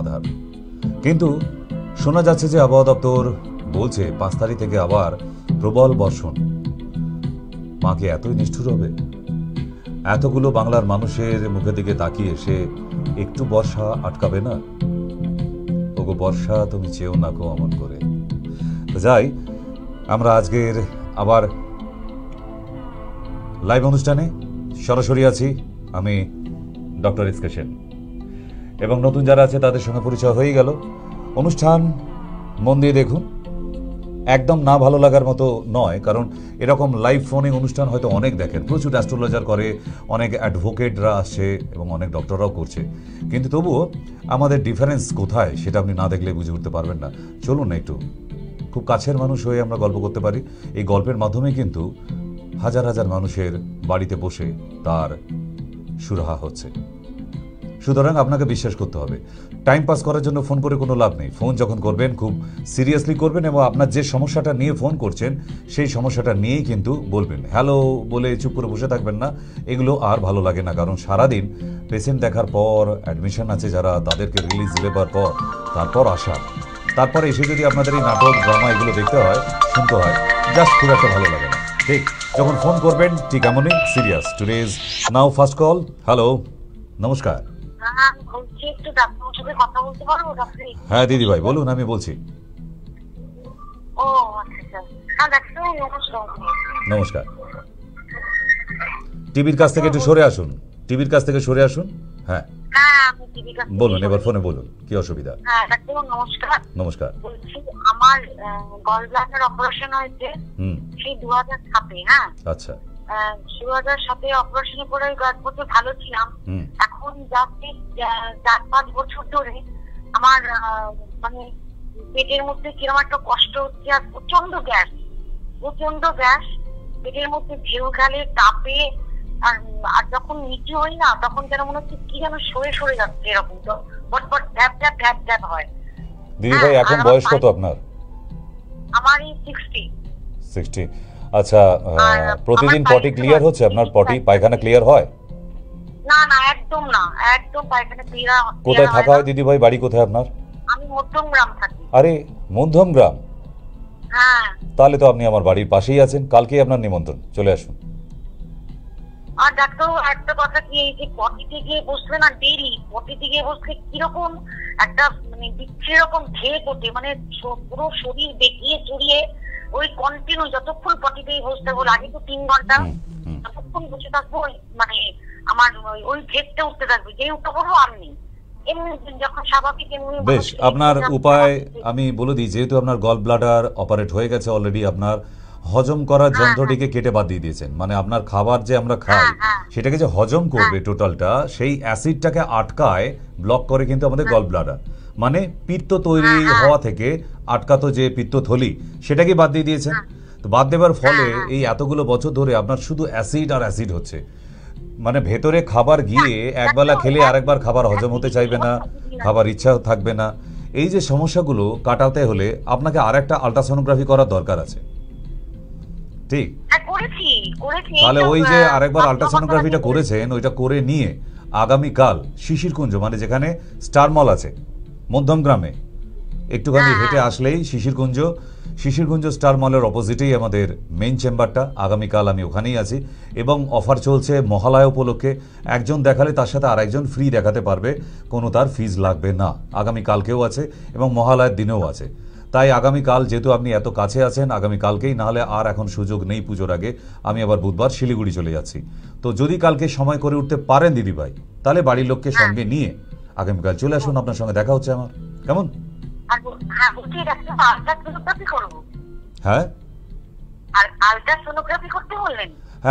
সমাধান। কিন্তু শোনা যাচ্ছে যে আবহাওয়া দপ্তর বলছে 5 তারিখ থেকে আবার প্রবল বর্ষণ। মা কি এতই নিষ্ঠুর হবে? এতগুলো বাংলার মানুষের মুখের দিকে তাকিয়ে সে একটু বর্ষা আটকাবে না? ওগো বর্ষা তুমি চেয়েও না গো অমন করে। যাই, আমরা আজকের আবার লাইভ অনুষ্ঠানে সরাসরি আছি। আমি ডক্টর এসকে সেন এবং নতুন যারা আছে তাদের সঙ্গে পরিচয় হয়ে গেল। অনুষ্ঠান মন দিয়ে দেখুন, একদম না ভালো লাগার মতো নয়, কারণ এরকম লাইভ ফোনে অনুষ্ঠান হয়তো অনেক দেখেন, প্রচুর অ্যাস্ট্রোলজার করে, অনেক অ্যাডভোকেটরা আসছে এবং অনেক ডক্টররাও করছে, কিন্তু তবুও আমাদের ডিফারেন্স কোথায় সেটা আপনি না দেখলে বুঝে উঠতে পারবেন না। চলুন না একটু খুব কাছের মানুষ হয়ে আমরা গল্প করতে পারি। এই গল্পের মাধ্যমে কিন্তু হাজার হাজার মানুষের বাড়িতে বসে তার সুরাহা হচ্ছে। সুতরাং আপনাকে বিশ্বাস করতে হবে। টাইম পাস করার জন্য ফোন করে কোনো লাভ নেই। ফোন যখন করবেন খুব সিরিয়াসলি করবেন এবং আপনার যে সমস্যাটা নিয়ে ফোন করছেন সেই সমস্যাটা নিয়েই কিন্তু বলবেন। হ্যালো বলে চুপ করে বসে থাকবেন না, এগুলো আর ভালো লাগে না। কারণ সারাদিন পেশেন্ট দেখার পর, অ্যাডমিশন আছে যারা, তাদেরকে রিলিজ দেবার পর, তারপর আসা, তারপরে এসে যদি আপনাদের এই নাটক ড্রামা এগুলো দেখতে হয়, শুনতে হয়, জাস্ট খুব একটা ভালো লাগে না। ঠিক যখন ফোন করবেন ঠিক এমনই serious. Today is now first call. Hello, নমস্কার। হ্যাঁ দিদি ভাই বলুন, আমি বলছি। নমস্কার। টিভির কাছ থেকে একটু সরে আসুন, টিভির কাছ থেকে সরে আসুন। হ্যাঁ বলুন, এবার ফোনে বলুন, কি অসুবিধা? নমস্কার। নমস্কার। বলছি আমার গল ব্লাডার অপারেশন হয়েছে সেই 2007-এ। হ্যাঁ আচ্ছা, 2007-এ অপারেশনের পরে 10 বছর ভালো ছিলাম। এখন যাচ্ছে 4-5 বছর ধরে আমার মানে পেটের মধ্যে কিরকম একটা কষ্ট হচ্ছে, আর প্রচন্ড গ্যাস পেটের মধ্যে ঢেউ খেলে, তাপে। আর যখন নিচে হই না তখন যেন মনে হচ্ছে কি যেন সরে সরে যাচ্ছে, এরকম তো বটবট ড্যাপ ড্যাপ হয়। দিদি ভাই এখন বয়স কত আপনার? আমার 60। আচ্ছা, প্রতিদিন পটি ক্লিয়ার হচ্ছে আপনার? পটি পায়খানা ক্লিয়ার হয়? না না, একদম না, একদম পায়খানা ক্লিয়ার। কোথায় থাকা হয় দিদি ভাই? বাড়ি কোথায় আপনার? আমি মধ্যমগ্রাম থাকি। আরে মধ্যমগ্রাম? হ্যাঁ। তাহলে তো আপনি আমার বাড়ির পাশেই আছেন, কালকেই আপনার নিমন্ত্রণ, চলে আসুন। আর ডাক্তার একটা কথা কি, এই যে পটিতে গিয়ে বসলে না, ডেইলি পটিতে গিয়ে বসলে কিরকম একটা মানে বিচ্ছিরি রকম ঢেক ওঠে, মানে পুরো শরীর বেঁকিয়ে চড়িয়ে ওই কন্টিনিউ যতক্ষণ পটিতেই বসতে বলে, আগে তো 3 ঘন্টা যতক্ষণ বসে থাকবো মানে আমার ওই ঢেকটা উঠতে থাকবে, যেই উঠতে পারবো আমি এমনি যখন স্বাভাবিক এমনি। বেশ, আপনার উপায় আমি বলে দিই। যেহেতু আপনার গল ব্লাডার অপারেট হয়ে গেছে অলরেডি, আপনার হজম করার যন্ত্রটিকে কেটে বাদ দিয়ে দিয়েছেন। মানে আপনার খাবার যে আমরা খাই সেটাকে যে হজম করবে টোটালটা, সেই অ্যাসিডটাকে আটকায়, ব্লক করে কিন্তু আমাদের গল ব্লাডার। মানে পিত্ত তৈরি হওয়া থেকে আটকাতো যে পিত্তথলি, সেটাকে বাদ দিয়ে দিয়েছেন। তো বাদ দেবার ফলে এই এতগুলো বছর ধরে আপনার শুধু অ্যাসিড আর অ্যাসিড হচ্ছে। মানে ভেতরে খাবার গিয়ে একবেলা খেলে আরেকবার খাবার হজম হতে চাইবে না, খাবার ইচ্ছা থাকবে না। এই যে সমস্যাগুলো কাটাতে হলে আপনাকে আরেকটা আল্ট্রাসোনোগ্রাফি করার দরকার আছে। ঠিক, তাহলে ওই যে আরেকবার আল্ট্রাসোনোগ্রাফিটা করেছেন, ওইটা করে নিয়ে আগামীকাল শিশিরকুঞ্জ, মানে যেখানে স্টার মল আছে মধ্যমগ্রামে, একটুখানি হেঁটে আসলেই শিশিরকুঞ্জ স্টার মলের অপোজিটেই আমাদের মেইন চেম্বারটা। আগামীকাল আমি ওখানেই আছি এবং অফার চলছে মহালয়া উপলক্ষে। একজন দেখালে তার সাথে আরেকজন ফ্রি দেখাতে পারবে, কোনো তার ফিজ লাগবে না। আগামীকালকেও আছে এবং মহালয়ার দিনেও আছে। তাই আগামীকাল যেহেতু আপনি এত কাছে আছেন, আগামীকালকেই, নাহলে আর এখন সুযোগ নেই পুজোর আগে। আমি আবার বুধবার শিলিগুড়ি চলে যাচ্ছি। তো যদি কালকে সময় করে উঠতে পারেন দিদিভাই, তাহলে বাড়ির লোককে সঙ্গে নিয়ে আগামীকাল চলে আসুন, আপনার সঙ্গে দেখা হচ্ছে আমার। কেমন? হ্যাঁ,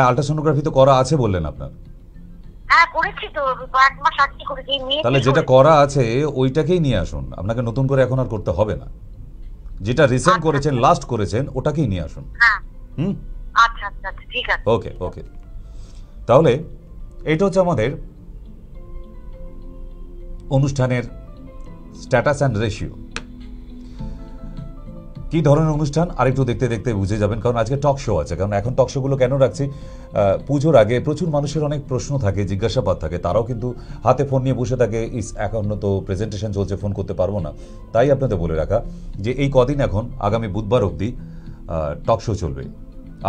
আল্ট্রাসোনোগ্রাফি তো করা আছে বললেন আপনার। তাহলে যেটা করা আছে ওইটাকেই নিয়ে আসুন, আপনাকে নতুন করে এখন আর করতে হবে না। যেটা রিসেন্ট করেছেন, লাস্ট করেছেন, ওটাকেই নিয়ে আসুন। ওকে ওকে। তাহলে এটা হচ্ছে আমাদের অনুষ্ঠানের স্ট্যাটাস অ্যান্ড রেশিও। কি ধরনের অনুষ্ঠান আরেকটু দেখতে দেখতে বুঝে যাবেন, কারণ আজকে টক শো আছে। কারণ এখন টক শোগুলো কেন রাখছি, পুজোর আগে প্রচুর মানুষের অনেক প্রশ্ন থাকে, জিজ্ঞাসাবাদ থাকে, তারাও কিন্তু হাতে ফোন নিয়ে বসে থাকে, এখন তো প্রেজেন্টেশন চলছে, ফোন করতে পারবো না। তাই আপনাদের বলে রাখা যে এই কদিন এখন আগামী বুধবার অবধি টক শো চলবে।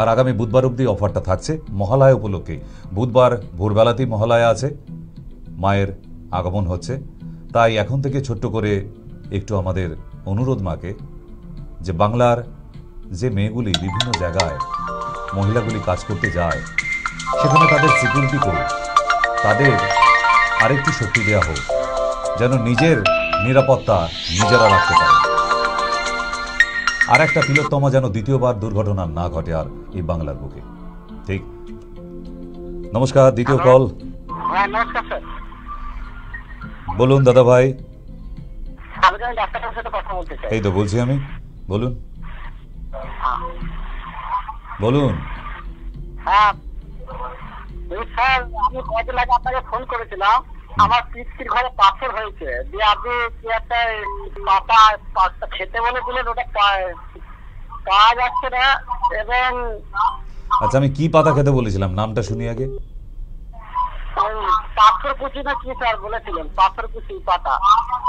আর আগামী বুধবার অবধি অফারটা থাকছে মহালয়া উপলক্ষে। বুধবার ভোরবেলাতেই মহালয়া আছে, মায়ের আগমন হচ্ছে। তাই এখন থেকে ছোট্ট করে একটু আমাদের অনুরোধ মাকে, যে বাংলার যে মেয়েগুলি বিভিন্ন জায়গায় মহিলাগুলি কাজ করতে যায়, সেখানে তাদের সিকিউরিটি করুক, তাদের আরেকটু শক্তি দেওয়া হোক, যেন নিজের নিরাপত্তা নিজেরা রাখতে পারে। আর একটা তিলোত্তমা যেন দ্বিতীয়বার দুর্ঘটনা না ঘটে আর এই বাংলার বুকে। ঠিক। নমস্কার, দ্বিতীয় কল। হ্যাঁ নমস্কার স্যার। বলুন দাদা ভাই। আমি ডাক্তারের সাথে কথা বলতে চাই। এই তো বলছি আমি, বলুন বলুন। হ্যাঁ স্যার, আমি কয়েকদিন আগে আপনাকে ফোন করেছিলাম। আমার পিসির ঘরে পাথর হয়েছে, দিয়ে আপনি কি একটা পাতা খেতে বলেছিলেন, ওটা পাওয়া যাচ্ছে না। এবং আচ্ছা, আমি কি পাতা খেতে বলেছিলাম, নামটা শুনি আগে। পাথরকুচি না কি স্যার বলেছিলেন, পাথরকুচি পাতা।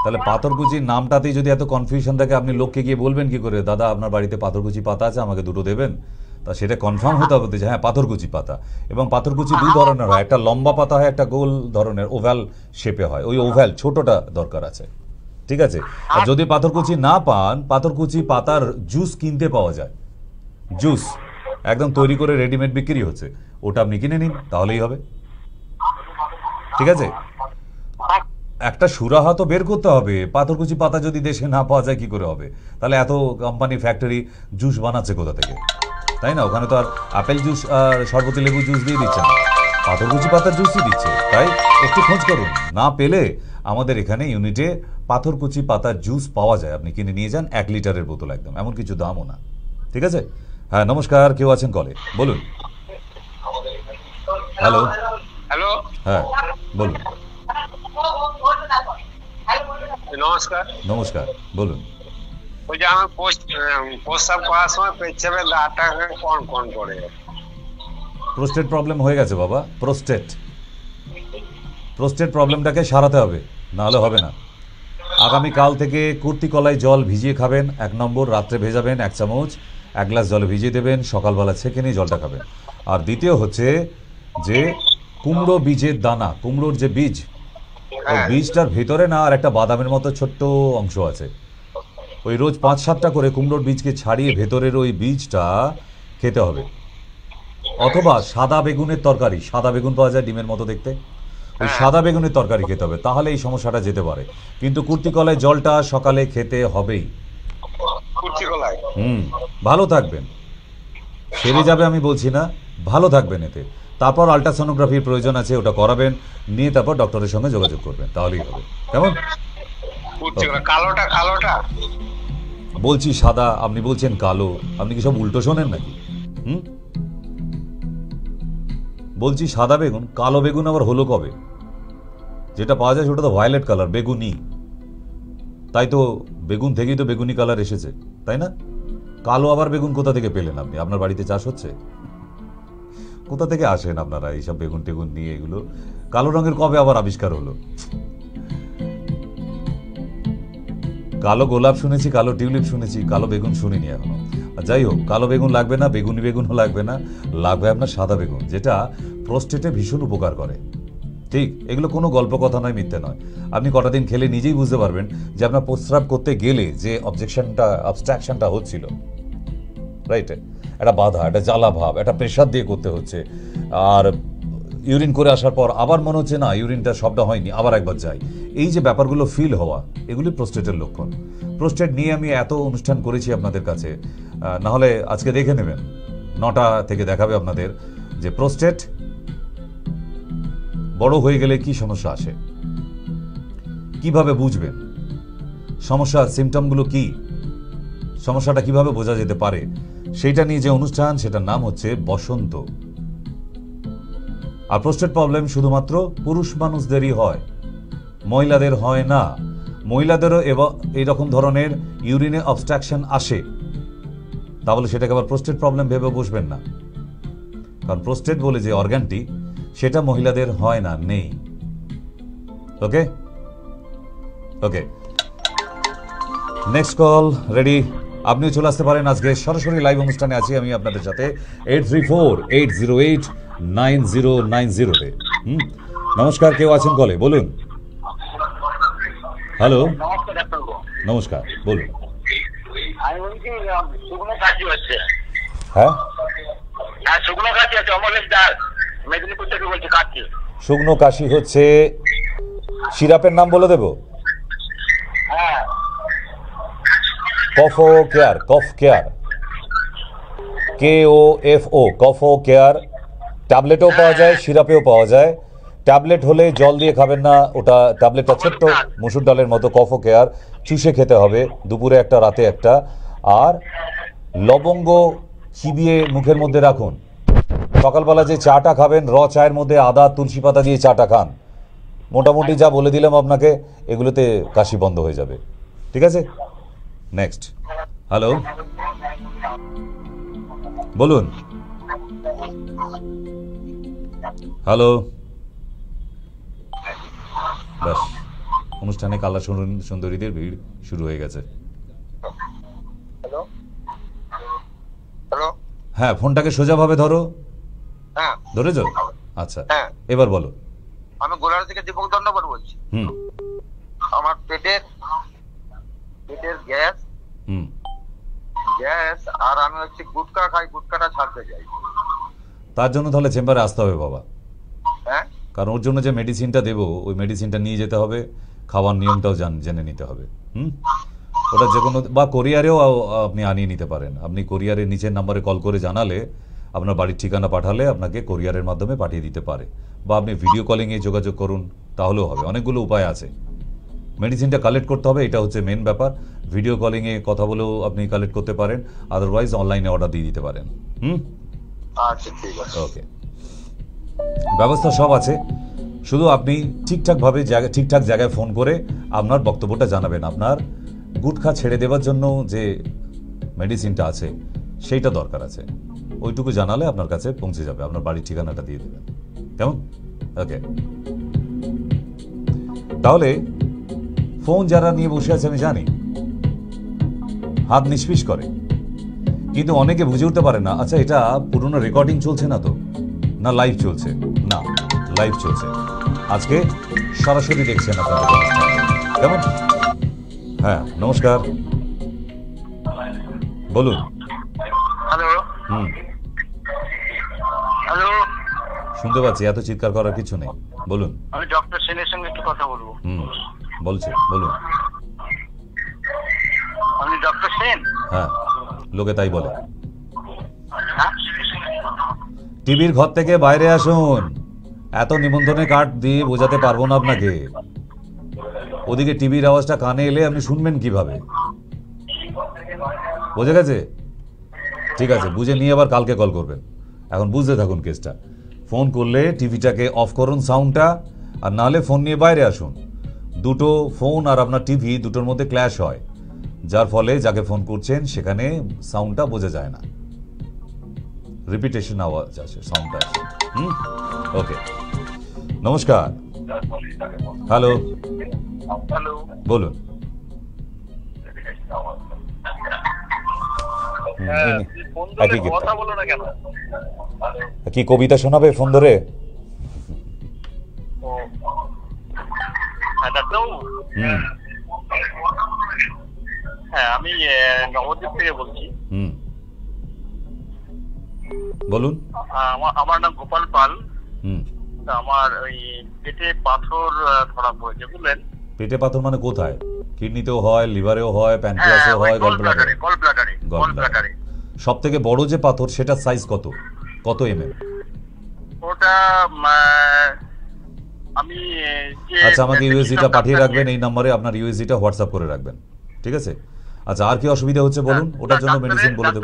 তাহলে পাথরকুচি নামটাতেই যদি এত কনফিউশন থাকে, আপনি লোককে গিয়ে বলবেন কি করে, দাদা আপনার বাড়িতে পাথরকুচি পাতা আছে, আমাকে দুটো দেবেন? তা সেটা কনফার্ম হতে হবে যে হ্যাঁ পাথরকুচি পাতা। এবং পাথরকুচি দুই ধরনের হয়, একটা লম্বা পাতা হয়, একটা গোল ধরনের ওভ্যাল শেপে হয়। ওই ওভ্যাল ছোটটা দরকার আছে, ঠিক আছে? আর যদি পাথরকুচি না পান, পাথরকুচি পাতার জুস কিনতে পাওয়া যায়, জুস একদম তৈরি করে রেডিমেড বিক্রি হচ্ছে, ওটা আপনি কিনে নিন, তাহলেই হবে। ঠিক আছে? একটা সুরাহা তো বের করতে হবে। পাথরকুচি পাতা যদি দেশে না পাওয়া যায় কি করে হবে? তাহলে এত কোম্পানি ফ্যাক্টরি জুস বানাচ্ছে কোথা থেকে, তাই না? ওখানে তো আর আপেল জুস আর শরবতি লেবু জুস দিয়ে দিচ্ছে না, পাথরকুচি পাতার জুসই দিচ্ছে। তাই একটু খোঁজ করুন, না পেলে আমাদের এখানে ইউনিটে পাথরকুচি পাতার জুস পাওয়া যায়, আপনি কিনে নিয়ে যান, 1 লিটারের বোতল, একদম এমন কিছু দামও না। ঠিক আছে? হ্যাঁ নমস্কার, কেউ আছেন কলে, বলুন। হ্যালো হ্যালো, হ্যাঁ বলুন। নমস্কার। নমস্কার, বলুন। ওই যে আমার প্রস্তাব করার সময় পেচ্ছাপের দাঁড়টা কোন কোন করে। প্রোস্টেট প্রবলেম হয়ে গেছে বাবা, প্রোস্টেট প্রবলেমটাকে সারাতে হবে, নাহলে হবে না। আগামীকাল থেকে কুর্তি কলায় জল ভিজিয়ে খাবেন, 1 নম্বর। রাত্রে ভেজাবেন 1 চামচ, 1 গ্লাস জলে ভিজিয়ে দেবেন, সকালবেলা ছেঁকে নিয়ে জলটা খাবেন। আর দ্বিতীয় হচ্ছে যে কুমড়ো বীজের দানা, কুমড়োর যে বীজ, ওই বীজটার ভেতরে না আর একটা বাদামের মতো ছোট্ট অংশ আছে, ওই রোজ 5-7টা করে কুমড়োর বীজকে ছাড়িয়ে ভেতরের ওই বীজটা খেতে হবে। অথবা সাদা বেগুনের তরকারি, সাদা বেগুন পাওয়া যায় ডিমের মতো দেখতে, ওই সাদা বেগুনের তরকারি খেতে হবে, তাহলে এই সমস্যাটা যেতে পারে। কিন্তু কুর্তি কলায় জলটা সকালে খেতে হবেই। ভালো থাকবেন, সেরে যাবে আমি বলছি না, ভালো থাকবেন এতে। তারপর আল্ট্রাসোনোগ্রাফির প্রয়োজন আছে, ওটা করাবেন, নিয়ে তারপর ডক্টরের সঙ্গে যোগাযোগ করবেন, তাহলেই হবে। কেমন? কালোটা বলছি সাদা, আপনি বলছেন কালো, আপনি কি সব উল্টো শোনেন নাকি? বলছি সাদা বেগুন, কালো বেগুন আবার হলো কবে? যেটা পাওয়া যায় সেটা তো ভায়োলেট কালার, বেগুনি। তাই তো বেগুন থেকেই তো বেগুনি কালার এসেছে, তাই না? কালো আবার বেগুন কোথা থেকে পেলেন আপনি? আপনার বাড়িতে চাষ হচ্ছে? কোথা থেকে আসেন আপনারা এইসব বেগুন টেগুন নিয়ে? এগুলো কালো রঙের কবে আবার আবিষ্কার হলো? কালো গোলাপ শুনেছি, কালো টিউলিপ শুনেছি, কালো বেগুন শুনিনি এখনো। যাই হোক, কালো বেগুন লাগবে না, বেগুনি বেগুনও লাগবে না, লাগবে আপনার সাদা বেগুন, যেটা প্রোস্টেটে ভীষণ উপকার করে। ঠিক, এগুলো কোনো গল্প কথা নয়, মিথ্যে নয়। আপনি কটা দিন খেলে নিজেই বুঝতে পারবেন যে আপনার প্রস্রাব করতে গেলে যে অবস্ট্রাকশনটা হচ্ছিল, রাইট, একটা বাধা, একটা জ্বালা ভাব, একটা প্রেশার দিয়ে করতে হচ্ছে, আর ইউরিন করে আসার পর আবার মনে হচ্ছে না ইউরিনটা সবটা হয়নি, আবার একবার যাই, এই যে ব্যাপারগুলো ফিল হওয়া, এগুলি প্রোস্টেটের লক্ষণ। প্রোস্টেট নিয়ে আমি এত অনুষ্ঠান করেছি আপনাদের কাছে, না হলে আজকে দেখে নেবেন, 9টা থেকে দেখাবে আপনাদের যে প্রোস্টেট বড় হয়ে গেলে কি সমস্যা আসে, কিভাবে বুঝবেন, সমস্যার সিমটমগুলো কি, সমস্যাটা কিভাবে বোঝা যেতে পারে, সেইটা নিয়ে যে অনুষ্ঠান, সেটার নাম হচ্ছে বসন্ত। আর প্রোস্টেট প্রবলেম শুধুমাত্র পুরুষ মানুষদেরই হয়, মহিলাদের হয় না। মহিলাদেরও এইরকম ধরনের ইউরিনে অবস্ট্রাকশন আসে, তাহলে সেটাকে আবার প্রোস্টেট প্রবলেম ভেবে বসবেন না, কারণ প্রোস্টেট বলে যে অর্গানটি সেটা মহিলাদের হয় না, নেই। ওকে ওকে, নেক্সট কল রেডি। আপনিও চলে আসতে পারেন, আজকে সরাসরি লাইভ অনুষ্ঠানে আছি আমি আপনাদের সাথে 8348089090-তে। নমস্কার, কেউ আছেন কলে, বলুন। হ্যালো, নমস্কার ডাক্তারবাবু। নমস্কার, বলুন। আমি বলছি শুকনো কাশি হচ্ছে। হ্যাঁ, শুকনো কাশি আছে, অমলেশ দাস মেদিনীপুর থেকে বলছি, কাশি। শুকনো কাশি হচ্ছে, সিরাপের নাম বলে দেব? হ্যাঁ, কফো কেয়ার, কফ কেয়ার, KOFO, কফো কেয়ার। ট্যাবলেটও পাওয়া যায়, সিরাপেও পাওয়া যায়। ট্যাবলেট হলে জল দিয়ে খাবেন না, ওটা ট্যাবলেটটা ছোট্ট মুসুর ডালের মতো। কফো কেয়ার চুষে খেতে হবে, দুপুরে একটা, রাতে একটা। আর লবঙ্গ চিবিয়ে মুখের মধ্যে রাখুন। সকালবেলা যে চাটা খাবেন, র চায়ের মধ্যে আদা তুলসী পাতা দিয়ে চাটা খান। মোটামুটি যা বলে দিলাম আপনাকে, এগুলোতে কাশি বন্ধ হয়ে যাবে। ঠিক আছে, নেক্সট। হ্যালো, বলুন। হ্যালো, ব্যাস, অনুষ্ঠানে কালা সুন্দরীদের ভিড় শুরু হয়ে গেছে। হ্যালো হ্যালো, হ্যাঁ, ফোনটাকে সোজাভাবে ধরো। হ্যাঁ ধরেছো? আচ্ছা, হ্যাঁ, এবার বলো। আমি গোলার থেকে দীপক দণ্ডবর বলছি। হুম আমার পেটের গ্যাস হুম আর আমি হচ্ছে গুটকা খাই, গুটকাটা ছাড়তে চাই। তার জন্য তাহলে চেম্বারে আসতে হবে বাবা, হ্যাঁ, কারণ ওর জন্য যে মেডিসিনটা দেবো, ওই মেডিসিনটা নিয়ে যেতে হবে, খাওয়ার নিয়মটাও জেনে নিতে হবে। ওটা যে কোনো, বা কোরিয়ারেও আপনি আনিয়ে নিতে পারেন। আপনি কোরিয়ারের নিচের নাম্বারে কল করে জানালে, আপনার বাড়ির ঠিকানা পাঠালে আপনাকে কোরিয়ারের মাধ্যমে পাঠিয়ে দিতে পারে। বা আপনি ভিডিও কলিংয়ে যোগাযোগ করুন, তাহলেও হবে। অনেকগুলো উপায় আছে। মেডিসিনটা কালেক্ট করতে হবে, এটা হচ্ছে মেন ব্যাপার। ভিডিও কলিংয়ে কথা বলেও আপনি কালেক্ট করতে পারেন, আদারওয়াইজ অনলাইনে অর্ডার দিয়ে দিতে পারেন। আচ্ছা ঠিক আছে, ওকে, ব্যবস্থা সব আছে। শুধু আপনি ঠিকঠাকভাবে ঠিকঠাক জায়গায় ফোন করে আপনার বক্তব্যটা জানাবেন। আপনার গুটখা ছেড়ে দেওয়ার জন্য যে মেডিসিনটা আছে সেইটা দরকার আছে, ওইটুকু জানালে আপনার কাছে পৌঁছে যাবে। আপনার বাড়ির ঠিকানাটা দিয়ে দেবেন, কেমন? ওকে, তাহলে ফোন যারা নিয়ে বসে আছে আমি জানি, হাত নিষ্পিস করে, কিন্তু অনেকে বুঝে উঠতে পারে না। আচ্ছা, এটা পুরনো রেকর্ডিং চলছে না তো, না লাইভ চলছে? না, লাইভ চলছে। আজকে সরাসরি দেখছেন আপনাদের অনুষ্ঠান, কেমন? হ্যাঁ, নমস্কার, বলুন। হ্যালো হ্যালো, শুনতে পাচ্ছি, এত চিৎকার করার কিছু নেই, বলুন। আমি ডক্টর সেনের সঙ্গে একটু কথা বলবো। বলছি, বলুন। আপনি ডক্টর সেন? হ্যাঁ, লোকে তাই বলে। হ্যাঁ? টিভির ঘর থেকে বাইরে আসুন, এত নিবন্ধনের কার্ড দিয়ে বোঝাতে পারবো না আপনাকে। ওদিকে টিভির আওয়াজটা কানে এলে আপনি শুনবেন কিভাবে? বোঝা গেছে? ঠিক আছে, বুঝে নিয়ে আবার কালকে কল করবেন। এখন বুঝতে থাকুন কেসটা। ফোন করলে টিভিটাকে অফ করুন সাউন্ডটা, আর নাহলে ফোন নিয়ে বাইরে আসুন। দুটো ফোন আর আপনার টিভি দুটোর মধ্যে ক্ল্যাশ হয়, যার ফলে যাকে ফোন করছেন সেখানে সাউন্ডটা বোঝা যায় না, রিপিটেশন আওয়াজ আসে, সাউন্ডটা আসে। ওকে, নমস্কার। হ্যালো, হ্যালো, বলুন। একই গীত। কথা বলো না কেন? কি কবিতা শোনাবে ফোন ধরে? হ্যাঁ, আমি নবদ্বীপ থেকে বলছি। বলুন। আমার নাম গোপাল পাল। হুম, আমার ওই পেটে পাথর ধরা পড়েছে, বুঝলেন? পেটে পাথর মানে কোথায়? কিডনিতেও হয়, লিভারেও হয়, প্যানক্রিয়াসেও হয়, গল ব্লাডারে? সব থেকে বড় যে পাথর সেটার সাইজ কত, কত এমএম? ওটা আমি আচ্ছা, আমাকে ইউএসজিটা পাঠিয়ে রাখবেন এই নম্বরে, আপনার ইউএসজিটা হোয়াটসঅ্যাপ করে রাখবেন, ঠিক আছে? আচ্ছা, আর কি অসুবিধা হচ্ছে বলুন, ওটার জন্য মেডিসিন বলে দেবো।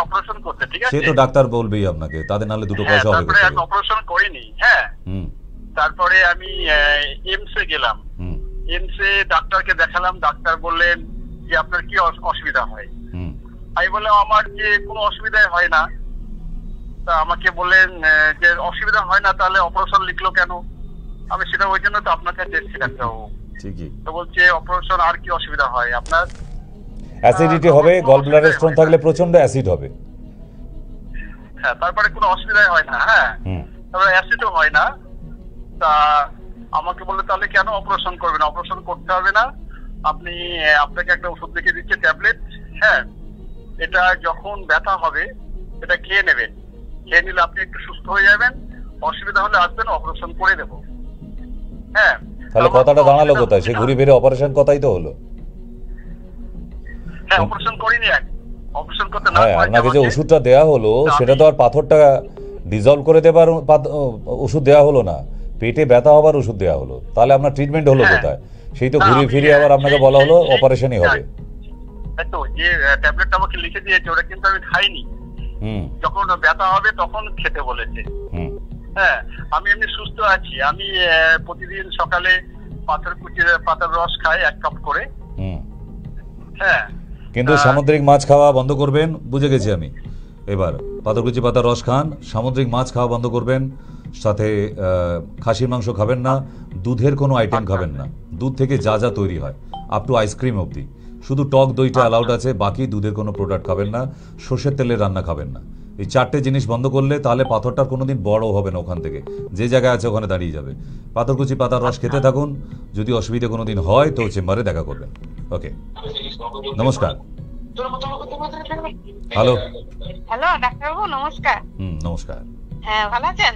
অপারেশন করতে, ঠিক আছে? সে তো ডাক্তার বলবেই আপনাকে, তাদের নাহলে দুটো পয়সা হবে। অপারেশন করিনি। হ্যাঁ, তারপরে আমি এমসে গেলাম। এমসে ডাক্তারকে দেখালাম, ডাক্তার বললেন যে আপনার কি অসুবিধা হয়। আমি বললাম আমার যে কোনো অসুবিধাই হয় না। তা আমাকে বললেন যে অসুবিধা হয় না তাহলে অপারেশন লিখলো কেন? আমি সেটা ওই জন্য তো আপনার কাছে এসেছি ডাক্তারবাবু। ঠিকই। তো বলছে অপারেশন আর কি অসুবিধা হয় আপনার? অ্যাসিডিটি হবে, গল ব্লাডার স্টোন থাকলে প্রচন্ড অ্যাসিড হবে। হ্যাঁ, তারপরে কোনো অসুবিধাই হয় না। হ্যাঁ, তারপরে অ্যাসিডও হয় না। তা আমাকে বললে তাহলে কেন অপারেশন করবেন? অপারেশন করতে হবে না, আপনি আপনাকে একটা ওষুধ লিখে দিচ্ছে ট্যাবলেট। হ্যাঁ, এটা যখন ব্যথা হবে এটা খেয়ে নেবেন, খেয়ে নিলে আপনি একটু সুস্থ হয়ে যাবেন, অসুবিধা হলে আসবেন, অপারেশন করে দেবো। হ্যাঁ, তাহলে কথাটা দাঁড়ালো কোথায়? সে ঘুরে ফিরে অপারেশন কথাই তো হলো। হ্যাঁ, অপারেশন করিনি, অপারেশন করতে না। হ্যাঁ, আপনাকে যে ওষুধটা দেওয়া হলো সেটা তো আর পাথরটা ডিজলভ করে দেবার ওষুধ দেওয়া হলো না, পেটে ব্যথা হবার ওষুধ দেওয়া হলো। তাহলে আপনার ট্রিটমেন্ট হলো কোথায়? সেই তো ঘুরে ফিরে আবার আপনাকে বলা হলো অপারেশনই হবে। তো যে ট্যাবলেটটা আমাকে লিখে দিয়েছে ওটা কিন্তু আমি খাইনি। যখন ব্যথা হবে তখন খেতে বলেছে। হ্যাঁ, আমি এমনি সুস্থ আছি। আমি প্রতিদিন সকালে পাথরকুচির পাতার রস খাই 1 কাপ করে। হ্যাঁ, কিন্তু সামুদ্রিক মাছ খাওয়া বন্ধ করবেন, বুঝে গেছি আমি। এবার পাথরকুচি পাতার রস খান, সামুদ্রিক মাছ খাওয়া বন্ধ করবেন, সাথে খাসির মাংস খাবেন না, দুধের কোনো আইটেম খাবেন না। দুধ থেকে যা যা তৈরি হয় আপ টু আইসক্রিম অবধি, শুধু টক দইটা অ্যালাউড আছে, বাকি দুধের কোনো প্রোডাক্ট খাবেন না, সর্ষের তেলের রান্না খাবেন না। এই 4টে জিনিস বন্ধ করলে তাহলে পাথরটার কোনোদিন বড় হবে না, ওখান থেকে যে জায়গায় আছে ওখানে দাঁড়িয়ে যাবে। পাথরকুচি পাতার রস খেতে থাকুন, যদি অসুবিধা কোনোদিন হয় তো চেম্বারে দেখা করবেন। ওকে, নমস্কার। হ্যালো হ্যালো ডাক্তারবাবু, নমস্কার। নমস্কার। হ্যাঁ, ভালো আছেন?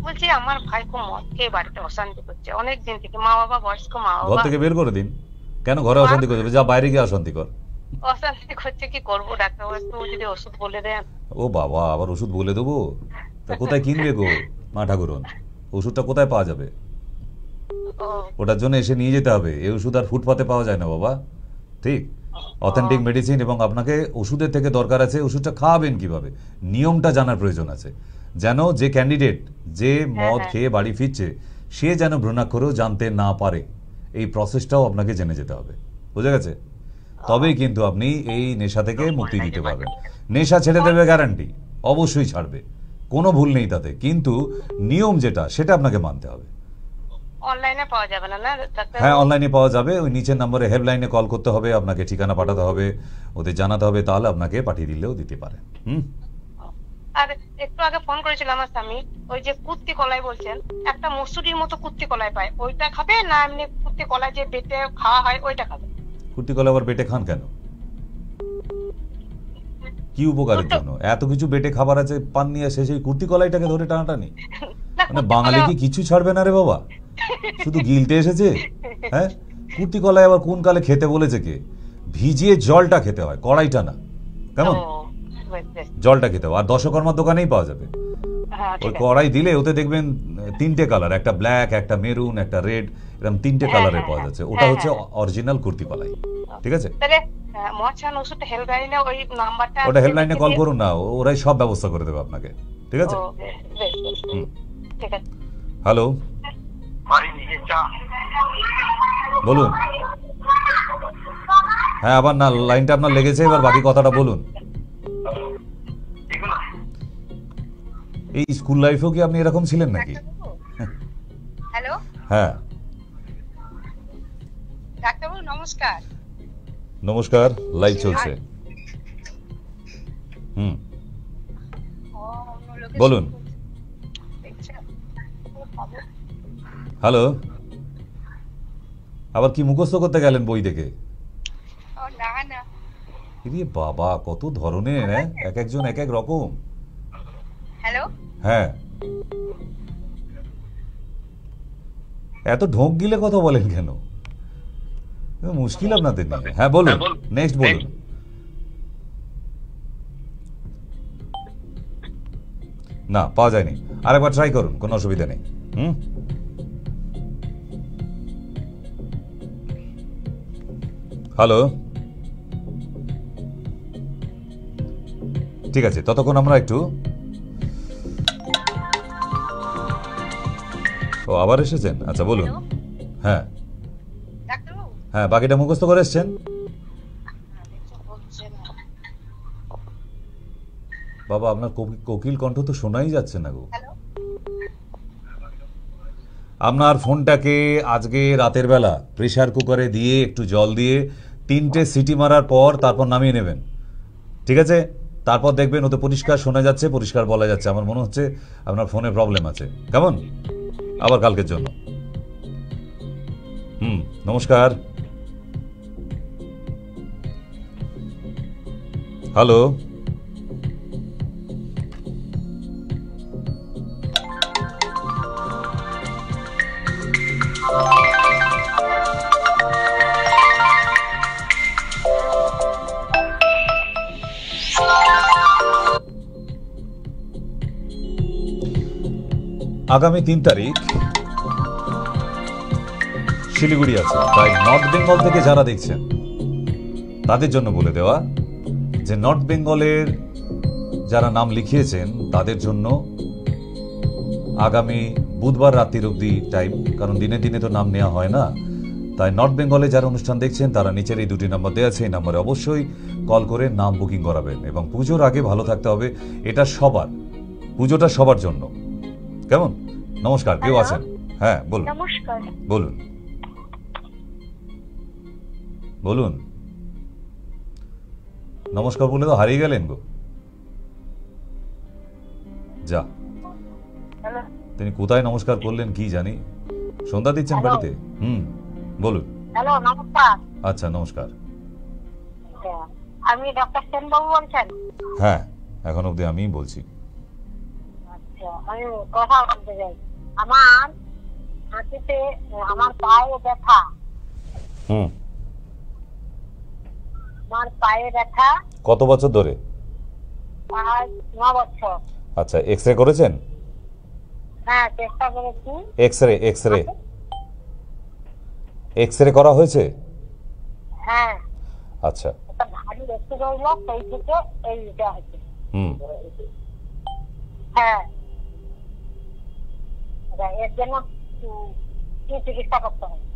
বলছি আমার ভাই খুব মদ খেয়ে বাড়িতে অশান্তি করছে অনেক দিন থেকে। মা বাবা, বয়স্ক মা বাবা। ঘর থেকে বের করে দিন। কেন ঘরে অশান্তি করবে? যা বাইরে গিয়ে অশান্তি কর। অশান্তি করছে, কি করবো ডাক্তারবাবু? একটু যদি ওষুধ বলে দেন। ও বাবা, আবার ওষুধ বলে দেবো? তা কোথায় কিনবে গো মা ঠাকুরন? ওষুধটা কোথায় পাওয়া যাবে? ওটার জন্য এসে নিয়ে যেতে হবে। এই ওষুধ আর ফুটপাতে পাওয়া যায় না বাবা, ঠিক? Authentic medicine. এবং আপনাকে ওষুধের থেকে দরকার আছে ওষুধটা খাওয়াবেন কিভাবে, নিয়মটা জানার প্রয়োজন আছে। যেন যে ক্যান্ডিডেট যে মদ খেয়ে বাড়ি ফিরছে সে যেন ভ্রূণাক্ষরেও জানতে না পারে, এই প্রসেসটাও আপনাকে জেনে যেতে হবে। বুঝে গেছে? তবেই কিন্তু আপনি এই নেশা থেকে মুক্তি দিতে পারবেন। নেশা ছেড়ে দেবে গ্যারান্টি, অবশ্যই ছাড়বে, কোনো ভুল নেই তাতে, কিন্তু নিয়ম যেটা সেটা আপনাকে মানতে হবে। অনলাইনে পাওয়া যাবে না না ডাক্তার? হ্যাঁ, অনলাইনে পাওয়া যাবে। ওই নিচের নম্বরে হেল্পলাইনে কল করতে হবে, আপনাকে ঠিকানা পাঠাতে হবে, ওদের জানাতে হবে, তাহলে আপনাকে পাঠিয়ে দিলেও দিতে পারে। আর একটু আগে ফোন করেছিল আমার স্বামী, ওই যে কুত্তি কলাই বলছেন, একটা মসুরির মতো কুত্তি কলাই পায়, ওইটা খাবে না এমনি কুত্তি কলাই যে বেটে খাওয়া হয় ওইটা খাবে? কুত্তি কলাই আবার বেটে খান কেন? কি উপকারের জন্য? এত কিছু বেটে খাবার আছে, পান নিয়ে শেষে কুর্তি কলাইটাকে ধরে টানাটানি? মানে বাঙালি কি কিছু ছাড়বে না রে বাবা? শুধু গিলতে এসেছে? হ্যাঁ, কুর্তি কলাই আবার কোন কালে খেতে বলেছে কে? ভিজিয়ে জলটা খেতে হয়, কড়াইটা না, কেমন? জলটা খেতে হয়। আর দশকর্মার দোকানেই পাওয়া যাবে। ওই কড়াই দিলে ওতে দেখবেন 3টে কালার, একটা ব্ল্যাক, একটা মেরুন, একটা রেড, এরকম 3টে কালারের পাওয়া যাচ্ছে। ওটা হচ্ছে অরিজিনাল কুর্তি কলাই, ঠিক আছে? ওটা হেল্পলাইনে কল করুন না, ওরাই সব ব্যবস্থা করে দেবে আপনাকে, ঠিক আছে? হ্যালো, বলুন। হ্যাঁ, আবার না লাইনটা আপনার লেগেছে, এবার বাকি কথাটা বলুন। এই স্কুল লাইফেও কি আপনি এরকম ছিলেন নাকি? হ্যালো, হ্যাঁ ডাক্তারবাবু নমস্কার। নমস্কার, লাইভ চলছে। বলুন। হ্যালো, আবার কি মুখস্থ করতে গেলেন বই দেখে? বাবা, কত ধরনের, এক একজন এক এক রকম। হ্যালো, হ্যাঁ, এত ঢোক গিলে কথা বলেন কেন? মুশকিল আপনাদের নিয়ে। হ্যাঁ বলুন, নেক্সট বলুন। না, পাওয়া যায়নি, আরেকবার ট্রাই করুন, কোনো অসুবিধা নেই। হ্যালো, ঠিক আছে, ততক্ষণ আমরা একটু ও আবার এসেছেন? আচ্ছা বলুন। হ্যাঁ হ্যাঁ, বাকিটা মুখস্থ করে এসছেন? বাবা আপনার কোকিল কণ্ঠ তো শোনাই যাচ্ছে না গো। আপনার ফোনটাকে আজকে রাতের বেলা প্রেসার কুকারে দিয়ে একটু জল দিয়ে 3টে সিটি মারার পর তারপর নামিয়ে নেবেন, ঠিক আছে? তারপর দেখবেন ওতে পরিষ্কার শোনা যাচ্ছে, পরিষ্কার বলা যাচ্ছে। আমার মনে হচ্ছে আপনার ফোনে প্রবলেম আছে। কেমন? আবার কালকের জন্য। নমস্কার। হ্যালো, আগামী 3 তারিখ শিলিগুড়ি আছে, তাই নর্থ বেঙ্গল থেকে যারা দেখছেন তাদের জন্য বলে দেওয়া যে নর্থ বেঙ্গলের যারা নাম লিখিয়েছেন তাদের জন্য আগামী বুধবার রাত্রির অবধি টাইম, কারণ দিনে দিনে তো নাম নেওয়া হয় না। তাই নর্থ বেঙ্গলে যারা অনুষ্ঠান দেখছেন তারা নিচের এই 2টি নাম্বার দেওয়া আছে, এই নাম্বারে অবশ্যই কল করে নাম বুকিং করাবেন। এবং পুজোর আগে ভালো থাকতে হবে, এটা সবার, পুজোটা সবার জন্য। কেমন? নমস্কার, কেউ আছেন? হ্যাঁ বলুন। নমস্কার। বলুন বলুন। নমস্কার বলে তো হারিয়ে গেলেন গো। যা, হ্যালো, তিনি কোথায় নমস্কার করলেন কি জানি। সন্ধ্যা দিচ্ছেন বাড়িতে? বলুন। হ্যালো, নমস্কার। আচ্ছা, নমস্কার। আমি ডক্টর সেন বাবু বলছেন? হ্যাঁ, এখন অবধি আমিই বলছি। আচ্ছা, আমি কথা বলতে চাই। আমার হাঁটুতে, আমার পায়ে ব্যথা। আমার পায়ে ব্যথা। কত বছর ধরে? আজ 9 বছর। আচ্ছা, এক্সরে করেছেন? হ্যাঁ, চেষ্টা করেছি। এক্সরে করা হয়েছে? হ্যাঁ। আচ্ছা, একটা ভারী রেখে রইল, সেই থেকে এই এটা হচ্ছে। হ্যাঁ, এর জন্য কি চিকিৎসা করতে হবে?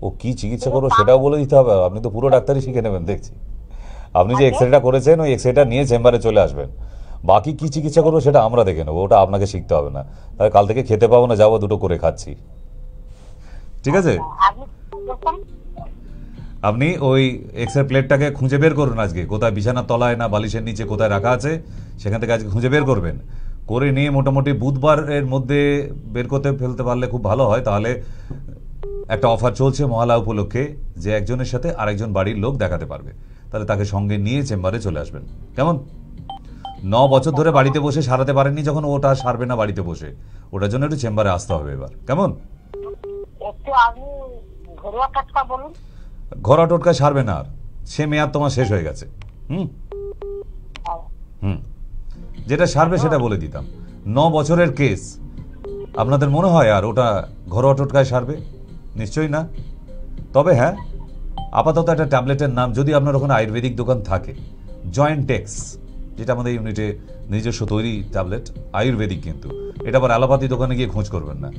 ও কি চিকিৎসা করবো সেটাও বলে দিতে হবে? আপনি তো পুরো ডাক্তারই শিখে নেবেন দেখছি। আপনি যে এক্সরেটা করেছেন ওই এক্সরেটা নিয়ে চেম্বারে চলে আসবেন। বাকি কি চিকিৎসা করবো সেটা আমরা দেখে নেবো, ওটা আপনাকে শিখতে হবে না। তাহলে কাল থেকে খেতে পাবো না, যাবো দুটো করে খাচ্ছি, ঠিক আছে? আপনি ওই এক্সরে প্লেটটাকে খুঁজে বের করুন আজকে, কোথায় বিছানার তলায় না বালিশের নিচে কোথায় রাখা আছে, সেখান থেকে আজকে খুঁজে বের করবেন। করে নিয়ে মোটামুটি বুধবারের মধ্যে বের করতে ফেলতে পারলে খুব ভালো হয়। তাহলে একটা অফার চলছে মহালয়া উপলক্ষে, যে একজনের সাথে আরেকজন বাড়ির লোক দেখাতে পারবে। তাহলে তাকে সঙ্গে নিয়ে চেম্বারে চলে আসবেন। কেমন? 9 বছর ধরে বাড়িতে বসে সারাতে পারেননি যখন, ওটা সারবে না বাড়িতে বসে, ওটার জন্য একটু চেম্বারে আসতে হবে এবার। কেমন? একটু আপনি ঘরোয়া টোটকা বলুন। ঘরোয়া টোটকা সারবে না, আর সে মেয়াদ তোমার শেষ হয়ে গেছে। যেটা সারবে সেটা বলে দিতাম। 9 বছরের কেস, আপনাদের মনে হয় আর ওটা ঘরোয়া টোটকায় সারবে? নিশ্চয়ই না। তবে হ্যাঁ, আপাতত একটা ট্যাবলেটের নাম, যদি আপনার ওখানে আয়ুর্বেদিক দোকান থাকে, জয়েন্টেক্স, যেটা আমাদের ইউনিটে নিজস্ব তৈরি ট্যাবলেট, আয়ুর্বেদিক, কিন্তু এটা আবার অ্যালোপ্যাথি দোকানে গিয়ে খোঁজ করবেন না।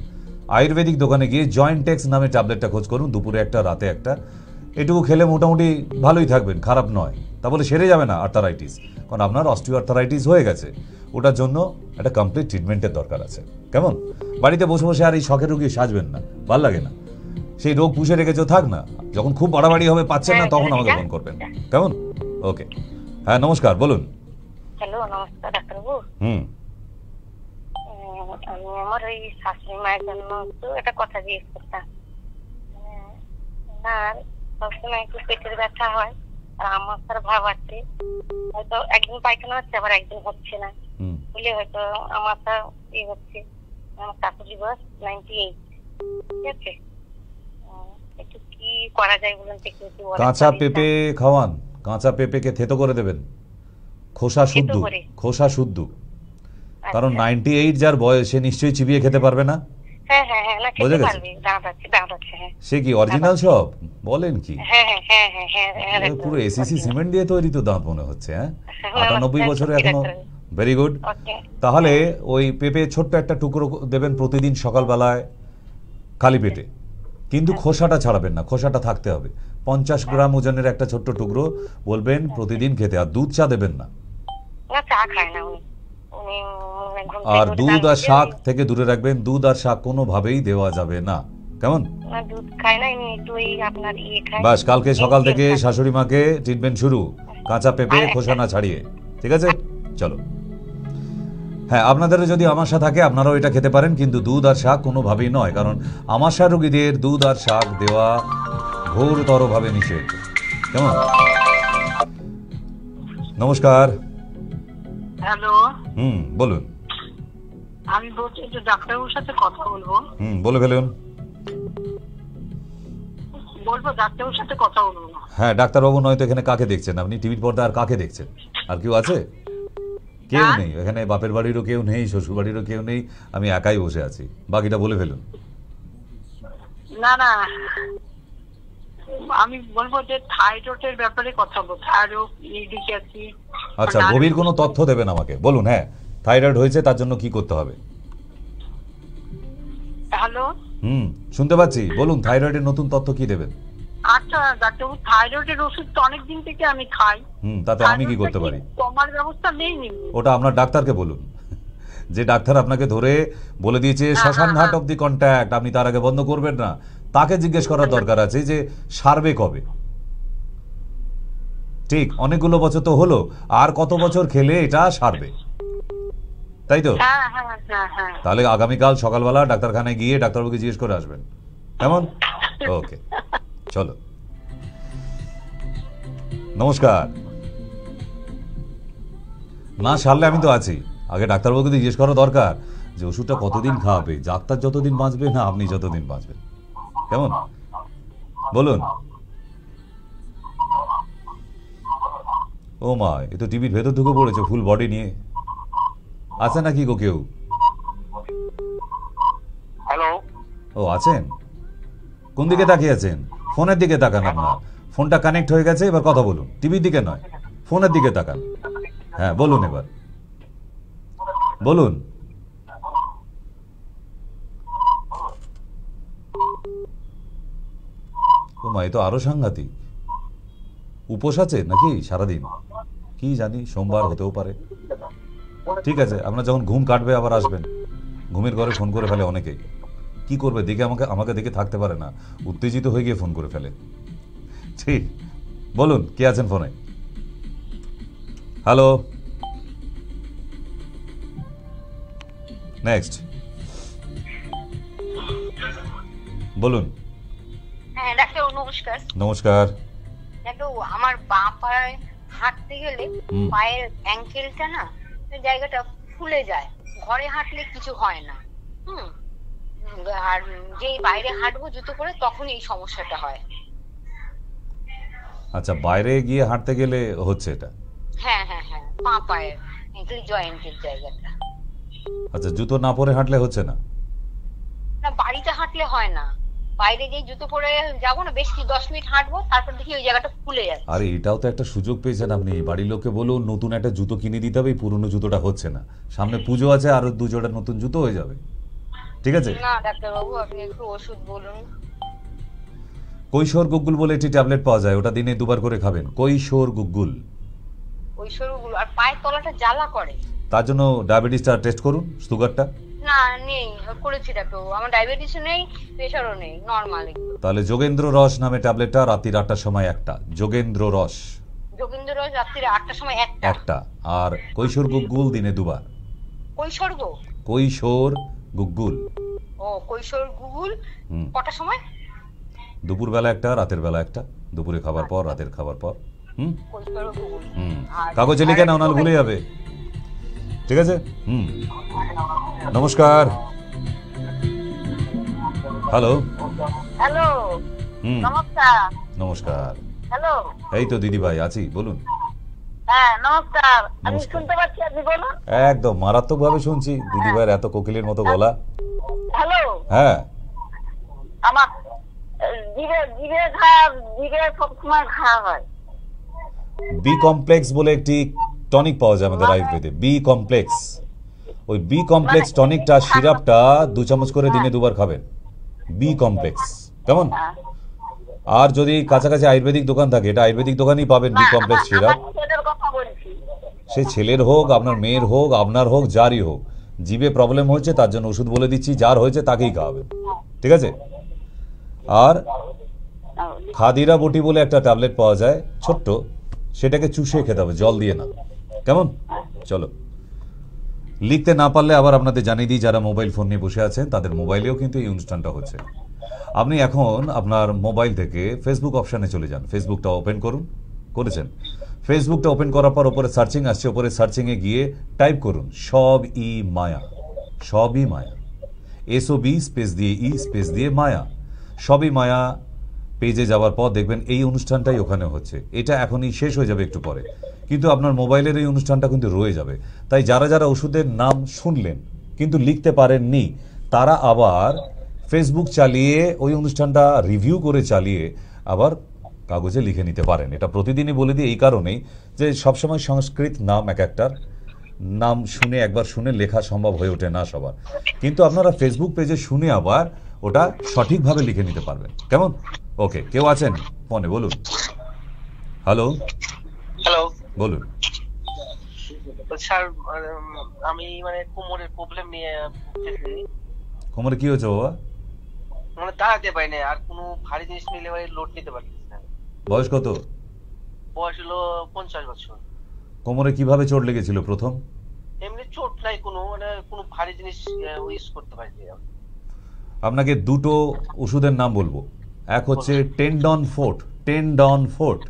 আয়ুর্বেদিক দোকানে গিয়ে জয়েন্টেক্স নামে ট্যাবলেটটা খোঁজ করুন, দুপুরে একটা রাতে একটা। এটুকু খেলে মোটামুটি ভালোই থাকবেন, খারাপ নয়। তা বলে সেরে যাবে না আর্থারাইটিস, কারণ আপনার অস্টিও আর্থারাইটিস হয়ে গেছে। ওটার জন্য একটা কমপ্লিট ট্রিটমেন্টের দরকার আছে। কেমন? বাড়িতে বসে বসে আর এই শখের রোগী সাজবেন না, ভাল লাগে না। সেই রোগ পুষে রেখেছো, থাক না। যখন খুব বাড়াবাড়ি হবে, পাচ্ছেন না, তখন আমাকে ফোন করবেন। কেমন? ওকে। হ্যাঁ, নমস্কার, বলুন। হ্যালো, নমস্কার ডাক্তারবাবু। আমি আমার ওই শাশুড়ি মায়ের জন্য একটু একটা কথা জিজ্ঞেস করতাম। আর সবসময় একটু পেটের ব্যথা হয়, আর আমার তার ভাব আছে, হয়তো একদিন পায়খানা হচ্ছে আবার একদিন হচ্ছে না, বলে হয়তো আমার তা এই হচ্ছে। আমার শাশুড়ি বয়স 98, ঠিক আছে? একটু কি করা যায় বলুন? কাঁচা পেঁপে খাওয়ান, কাঁচা পেঁপেকে থেতো করে দেবেন, খোসা শুদ্ধ। কারণ 98 যার বয়স, সে নিশ্চয়ই চিবিয়ে খেতে পারবে না। বুঝে গেছে? সে কি অরিজিনাল সব বলেন কি? পুরো এসিসি সিমেন্ট দিয়ে তৈরি তো দাঁত মনে হচ্ছে। হ্যাঁ, 98 বছরে এখনো। Very good. তাহলে ওই পেঁপে ছোট্ট একটা টুকরো দেবেন প্রতিদিন সকালবেলায় খালি পেটে, কিন্তু খোসাটা ছাড়াবেন না, খোসাটা থাকতে হবে। 50 গ্রাম ওজনের একটা ছোট্ট টুকরো বলবেন প্রতিদিন খেতে, আর দুধ চা দেবেন না। না চা খায় না উনি উনি ঘুম থেকে আর উঠে দুধ তার আর নিজে শাক থেকে দূরে রাখবেন। দুধ আর শাক কোনোভাবেই দেওয়া যাবে না, কেমন? না দুধ খায় না, এমনি একটু এই আপনার খায়। বাস, কালকে সকাল তেল থেকে খায়। শাশুড়ি মাকে ট্রিটমেন্ট শুরু, কাঁচা পেঁপে খোসা না ছাড়িয়ে, ঠিক আছে? চলো। হ্যাঁ, আপনাদেরও যদি আমাশা থাকে আপনারাও এটা খেতে পারেন, কিন্তু দুধ আর শাক কোনোভাবেই নয়, কারণ আমাশা রোগীদের দুধ আর শাক দেওয়া ঘোরতরভাবে নিষেধ, কেমন? নমস্কার। হ্যালো, বলুন। আমি বলছি একটু ডাক্তারবাবুর সাথে কথা বলবো। বলে ফেলুন। ডাক্তারবাবুর সাথে কথা বলবো। হ্যাঁ, ডাক্তারবাবু নয়তো এখানে কাকে দেখছেন আপনি? টিভির পর্দা আর কাকে দেখছেন? আর কেউ আছে? কেউ নেই এখানে, বাপের বাড়িরও কেউ নেই, শ্বশুর বাড়িরও কেউ নেই, আমি একাই বসে আছি। বাকিটা বলে ফেলুন। না না, আমি বলবো যে থাইরয়েডের ব্যাপারে কথা বলবো। Thyroid, uric acid. আচ্ছা, গভীর কোনো তথ্য দেবেন আমাকে, বলুন। হ্যাঁ, থাইরয়েড হয়েছে, তার জন্য কি করতে হবে? হ্যালো, শুনতে পাচ্ছি, বলুন। থাইরয়েডের নতুন তথ্য কি দেবেন? আচ্ছা ডাক্তারবাবু, থাইরয়েডের ওষুধ তো অনেকদিন থেকে আমি খাই। তাতে আমি কি করতে পারি? কমার ব্যবস্থা নেই নি। ওটা আপনার ডাক্তারকে বলুন। যে ডাক্তার আপনাকে ধরে বলে দিয়েছে শ্মশান ঘাট অব দি কন্ট্যাক্ট, আপনি তার আগে বন্ধ করবেন না, তাকে জিজ্ঞেস করার দরকার আছে যে সারবে কবে। ঠিক, অনেকগুলো বছর তো হলো, আর কত বছর খেলে এটা সারবে, তাই তো? তাহলে আগামীকাল সকালবেলা ডাক্তারখানায় গিয়ে ডাক্তারবাবুকে জিজ্ঞেস করে আসবেন, কেমন? ওকে, চলো। নমস্কার। না সারলে আমি তো আছি, আগে ডাক্তারবাবুকে জিজ্ঞেস করা দরকার যে ওষুধটা কতদিন খাওয়াবে, ডাক্তার যতদিন বাঁচবে না আপনি যতদিন বাঁচবেন, কেমন? বলুন। ও মা, এ তো টিভির ভেতর ঢুকে পড়েছে ফুল বডি নিয়ে। আছে নাকি গো কেউ? হ্যালো, ও আছেন? কোন দিকে তাকিয়ে আছেন? ফোনের দিকে তাকান আপনার। ফোনটা কানেক্ট হয়ে গেছে, এবার কথা বলুন। টিভির দিকে নয়, ফোনের দিকে তাকান। হ্যাঁ বলুন, এবার বলুন। ও মা, এ তো আরো সাংঘাতিক। উপোস আছে নাকি সারাদিন? কি জানি, সোমবার হতেও পারে। ঠিক আছে, আপনার যখন ঘুম কাটবে আবার আসবেন। ঘুমের ঘরে ফোন করে ফেলে অনেকেই, কি করবে দেখে, আমাকে দেখে থাকতে পারে না, উত্তেজিত হয়ে গিয়ে ফোন করে ফেলে। ঠিক, বলুন কে আছেন ফোনে? হ্যালো, নেক্সট, বলুন। হ্যাঁ ডাক্তার নমস্কার। নমস্কার। ডাক্তার, আমার বাঁ পায়ে হাঁটতে গেলে পায়ের অ্যাঙ্কেলটা না, জায়গাটা ফুলে যায়। ঘরে হাঁটলে কিছু হয় না, আর যেই বাইরে হাঁটবো জুতো পরে তখন এই সমস্যাটা হয়। আচ্ছা, বাইরে গিয়ে হাঁটতে গেলে হচ্ছে এটা? হ্যাঁ হ্যাঁ হ্যাঁ, পা পায়ের অ্যাঙ্কেল জয়েন্টের জায়গাটা। আচ্ছা, জুতো না পরে হাঁটলে হচ্ছে না? না, বাড়িতে হাঁটলে হয় না, বাইরে যে জুতো পরে যাবো না, বেশ কি 10 মিনিট হাঁটবো, তারপর দেখি ওই জায়গাটা ফুলে যাচ্ছে। আরে এটাও তো একটা সুযোগ পেয়েছেন আপনি। বাড়ির লোককে বলুন নতুন একটা জুতো কিনে দিতে হবে, পুরনো জুতোটা হচ্ছে না, সামনে পুজো আছে, আরো 2 জোড়া নতুন জুতো হয়ে যাবে, ঠিক আছে? না ডাক্তারবাবু, আপনি একটু ওষুধ বলুন। কৈশোর গুগ্গুল বলে একটি ট্যাবলেট পাওয়া যায়, ওটা দিনে 2 বার করে খাবেন। কৈশোর গুগ্গুল। কৈশোরগুলো আর পায়ের তলাটা জ্বালা করে, তার জন্য ডায়াবেটিসটা টেস্ট করুন, সুগারটা। না নেই, করেছি ডাক্তারবাবু, আমার ডায়াবেটিস নেই, প্রেশারও নেই, নরমাল। তাহলে যোগেন্দ্র রস নামে ট্যাবলেটটা রাত্রি 8টার সময় একটা, যোগেন্দ্র রস। যোগেন্দ্র রস রাত্রি 8টার সময় একটা, আর কৈশোর গুগ্গুল দিনে 2 বার। কৈশোর গুগ্গুল। ও কৈশোর গুগ্গুল কটার সময়? দুপুরবেলা একটা, রাতের বেলা একটা, দুপুরে খাবার পর, রাতের খাবার পর। কৈশোর গুগ্গুল। কাগজে লিখে নাও, নাহলে ভুলে যাবে, ঠিক আছে? নমস্কার। হ্যালো। হ্যালো, নমস্কার। নমস্কার। হ্যালো, এই তো দিদি ভাই আছি, বলুন। হ্যাঁ নমস্কার, আমি শুনতে পাচ্ছি, আপনি বলুন। একদম মারাত্মক ভাবে শুনছি, দিদি ভাইয়ের এত কোকিলের মতো গলা। হ্যালো। হ্যাঁ, আমার জিভে সবসময় ঘা হয়। বি কমপ্লেক্স বলে একটি টনিক পাওয়া যায় আমাদের আয়ুর্বেদে, বি কমপ্লেক্স। ওই বি কমপ্লেক্স টনিকটা, সিরাপটা 2 চামচ করে দিনে 2 বার খাবেন। বি কমপ্লেক্স, কেমন? আর যদি কাছাকাছি আয়ুর্বেদিক দোকান থাকে, এটা আয়ুর্বেদিক দোকানেই পাবেন বি কমপ্লেক্স সিরাপ। সে ছেলের হোক, আপনার মেয়ের হোক, আপনার হোক, যারই হোক, জিভে প্রবলেম হচ্ছে তার জন্য ওষুধ বলে দিচ্ছি, যার হয়েছে তাকেই খাওয়াবেন, ঠিক আছে? আর খাদিরা বটি বলে একটা ট্যাবলেট পাওয়া যায় ছোট্ট, সেটাকে চুষিয়ে খেতে হবে, জল দিয়ে না, কেমন? চলো, লিখতে না পারলে আবার আপনাদের জানিয়ে দিই, যারা মোবাইল ফোন নিয়ে বসে আছেন তাদের মোবাইলেও কিন্তু এই অনুষ্ঠানটা হচ্ছে। আপনি এখন আপনার মোবাইল থেকে ফেসবুক অপশানে চলে যান, ফেসবুকটা ওপেন করুন, করেছেন? ফেসবুকটা ওপেন করার পর ওপরে সার্চিং আসছে, ওপরে সার্চিংয়ে গিয়ে টাইপ করুন সব ই মায়া, সবই মায়া, SOB স্পেস দিয়ে ই স্পেস দিয়ে মায়া, সবই মায়া। পেজে যাওয়ার পর দেখবেন এই অনুষ্ঠানটাই ওখানে হচ্ছে। এটা এখনই শেষ হয়ে যাবে একটু পরে, কিন্তু আপনার মোবাইলের এই অনুষ্ঠানটা কিন্তু রয়ে যাবে। তাই যারা যারা ওষুধের নাম শুনলেন কিন্তু লিখতে পারেননি, তারা আবার ফেসবুক চালিয়ে ওই অনুষ্ঠানটা রিভিউ করে চালিয়ে আবার কাগজে লিখে নিতে পারেন। এটা প্রতিদিনই বলে দিই এই কারণেই যে সবসময় সংস্কৃত নাম এক একটার নাম শুনে একবার শুনে লেখা সম্ভব হয়ে ওঠে না সবার, কিন্তু আপনারা ফেসবুক পেজে শুনে আবার ওটা সঠিকভাবে লিখে নিতে পারবেন, কেমন? ওকে, কেউ আছেন ফোনে? বলুন। হ্যালো, হ্যালো, বলুন। স্যার আমি মানে কোমরের প্রবলেম নিয়ে ভুগতেছি। কোমরে কি হয়েছে বাবা? মানে দাঁড়াতে পারি না, আর কোনো ভারী জিনিস নিলে লোড নিতে পারতেছি না। বয়স কত? বয়স হলো 50 বছর। কোমরে কিভাবে চোট লেগেছিল প্রথম? এমনি চোট নাই কোনো, মানে কোনো ভারী জিনিস ইউজ করতে পারি না। আপনাকে দুটো ওষুধের নাম বলবো। এক হচ্ছে টেন্ডন ফোর্ট, টেন্ডন ফোর্ট,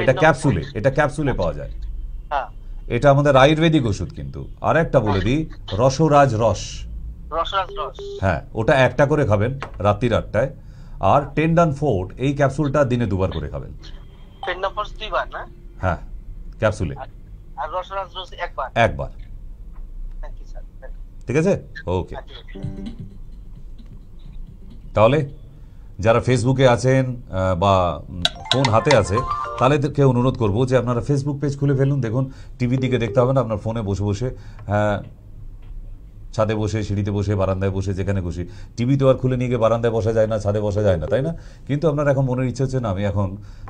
এটা ক্যাপসুলে, এটা ক্যাপসুলে পাওয়া যায়, হ্যাঁ এটা আমাদের আয়ুর্বেদিক ওষুধ। কিন্তু আর একটা বলে দিই, রসরাজ রস, রসরাজ রস, হ্যাঁ, ওটা একটা করে খাবেন রাত্রির 8টায়। আর টেন্ডন ফোর্ট এই ক্যাপসুলটা দিনে 2বার করে খাবেন। টেন্ডন ফোর্ট 2বার না? হ্যাঁ, ক্যাপসুলে। আর রসরাজ রস একবার। একবার। Thank you sir. ঠিক আছে, ওকে। তাহলে যারা ফেসবুকে আছেন বা ফোন হাতে আছে, তাদেরকে অনুরোধ করবো যে আপনারা ফেসবুক পেজ খুলে ফেলুন। দেখুন, টিভির দিকে দেখতে হবে না, আপনার ফোনে বসে বসে, ছাদে বসে, সিঁড়িতে বসে, বারান্দায় বসে, যেখানে খুশি। টিভি তো আর খুলে নিয়ে গিয়ে বারান্দায় বসা যায় না, ছাদে বসা যায় না, তাই না? কিন্তু আপনার এখন মনের ইচ্ছে হচ্ছে না আমি এখন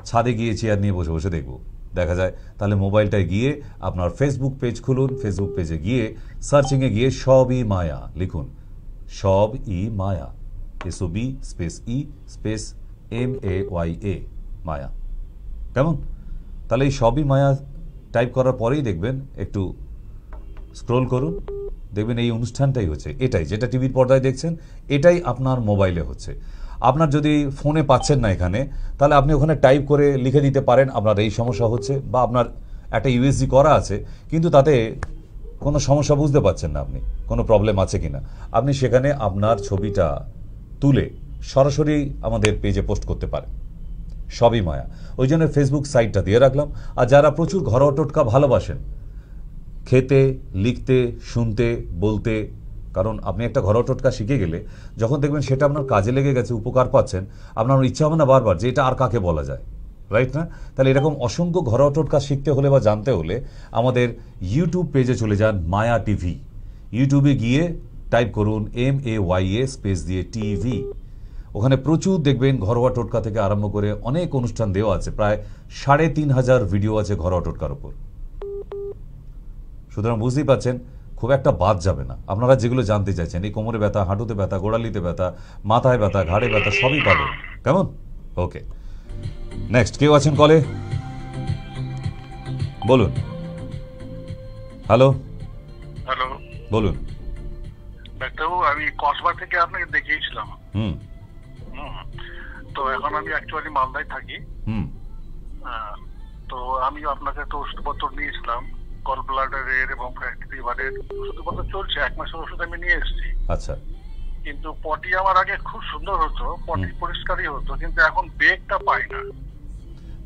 ছাদে গিয়ে চেয়ার নিয়ে বসে বসে দেখব, দেখা যায়। তাহলে মোবাইলটায় গিয়ে আপনার ফেসবুক পেজ খুলুন, ফেসবুক পেজে গিয়ে সার্চিংয়ে গিয়ে সবই মায়া লিখুন, সব ই মায়া, SOB স্পেস ই স্পেস MAYA, মায়া, কেমন? তাহলে এই সবই মায়া টাইপ করার পরেই দেখবেন, একটু স্ক্রোল করুন, দেখবেন এই অনুষ্ঠানটাই হচ্ছে। এটাই যেটা টিভির পর্দায় দেখছেন, এটাই আপনার মোবাইলে হচ্ছে। আপনার যদি ফোনে পাচ্ছেন না এখানে, তাহলে আপনি ওখানে টাইপ করে লিখে দিতে পারেন আপনার এই সমস্যা হচ্ছে, বা আপনার একটা USB করা আছে কিন্তু তাতে কোনো সমস্যা বুঝতে পারছেন না আপনি, কোনো প্রবলেম আছে কিনা, আপনি সেখানে আপনার ছবিটা তুলে সরাসরি আমাদের পেজে পোস্ট করতে পারেন। সবই মায়া, ওই জন্য ফেসবুক সাইটটা দিয়ে রাখলাম। আর যারা প্রচুর ঘরোয়া টোটকা ভালোবাসেন, খেতে, লিখতে, শুনতে, বলতে, কারণ আপনি একটা ঘরোয়া টোটকা শিখে গেলে যখন দেখবেন সেটা আপনার কাজে লেগে গেছে, উপকার পাচ্ছেন, আপনার ইচ্ছা হবে না বারবার যে এটা আর কাকে বলা যায়, রাইট না? তাহলে এরকম অসংখ্য ঘরোয়া টোটকা শিখতে হলে বা জানতে হলে আমাদের ইউটিউব পেজে চলে যান, মায়া টিভি। ইউটিউবে গিয়ে টাইপ করুন MAYA স্পেস দিয়ে TV। ওখানে প্রচুর দেখবেন ঘরোয়া টোটকা থেকে আরম্ভ করে অনেক অনুষ্ঠান দেওয়া আছে, প্রায় 3500 ভিডিও আছে ঘরোয়া টোটকার উপর। সুতরাং বুঝতেই পারছেন, খুব একটা বাদ যাবে না। আপনারা যেগুলো জানতে চাইছেন, এই কোমরে ব্যথা, হাঁটুতে ব্যথা, গোড়ালিতে ব্যথা, মাথায় ব্যথা, ঘাড়ে ব্যথা, সবই পাবেন, কেমন? ওকে, নেক্সট কেউ আছেন কলে? বলুন। হ্যালো, হ্যালো, বলুন। ডাক্তারবাবু, আমি কসবা থেকে আপনাকে দেখিয়েছিলাম। হুম। তো এখন আমি অ্যাকচুয়ালি মালদায় থাকি। হুম। তো আমি আপনাকে তো ওষুধপত্র নিয়েছিলাম, গল ব্লাডারের এবং ফ্যাটি লিভারের ওষুধপত্র চলছে, 1 মাসের ওষুধ আমি নিয়ে এসেছি। আচ্ছা। কিন্তু পটি আমার আগে খুব সুন্দর হতো, পটি পরিষ্কারই হতো, কিন্তু এখন বেগটা পাই না।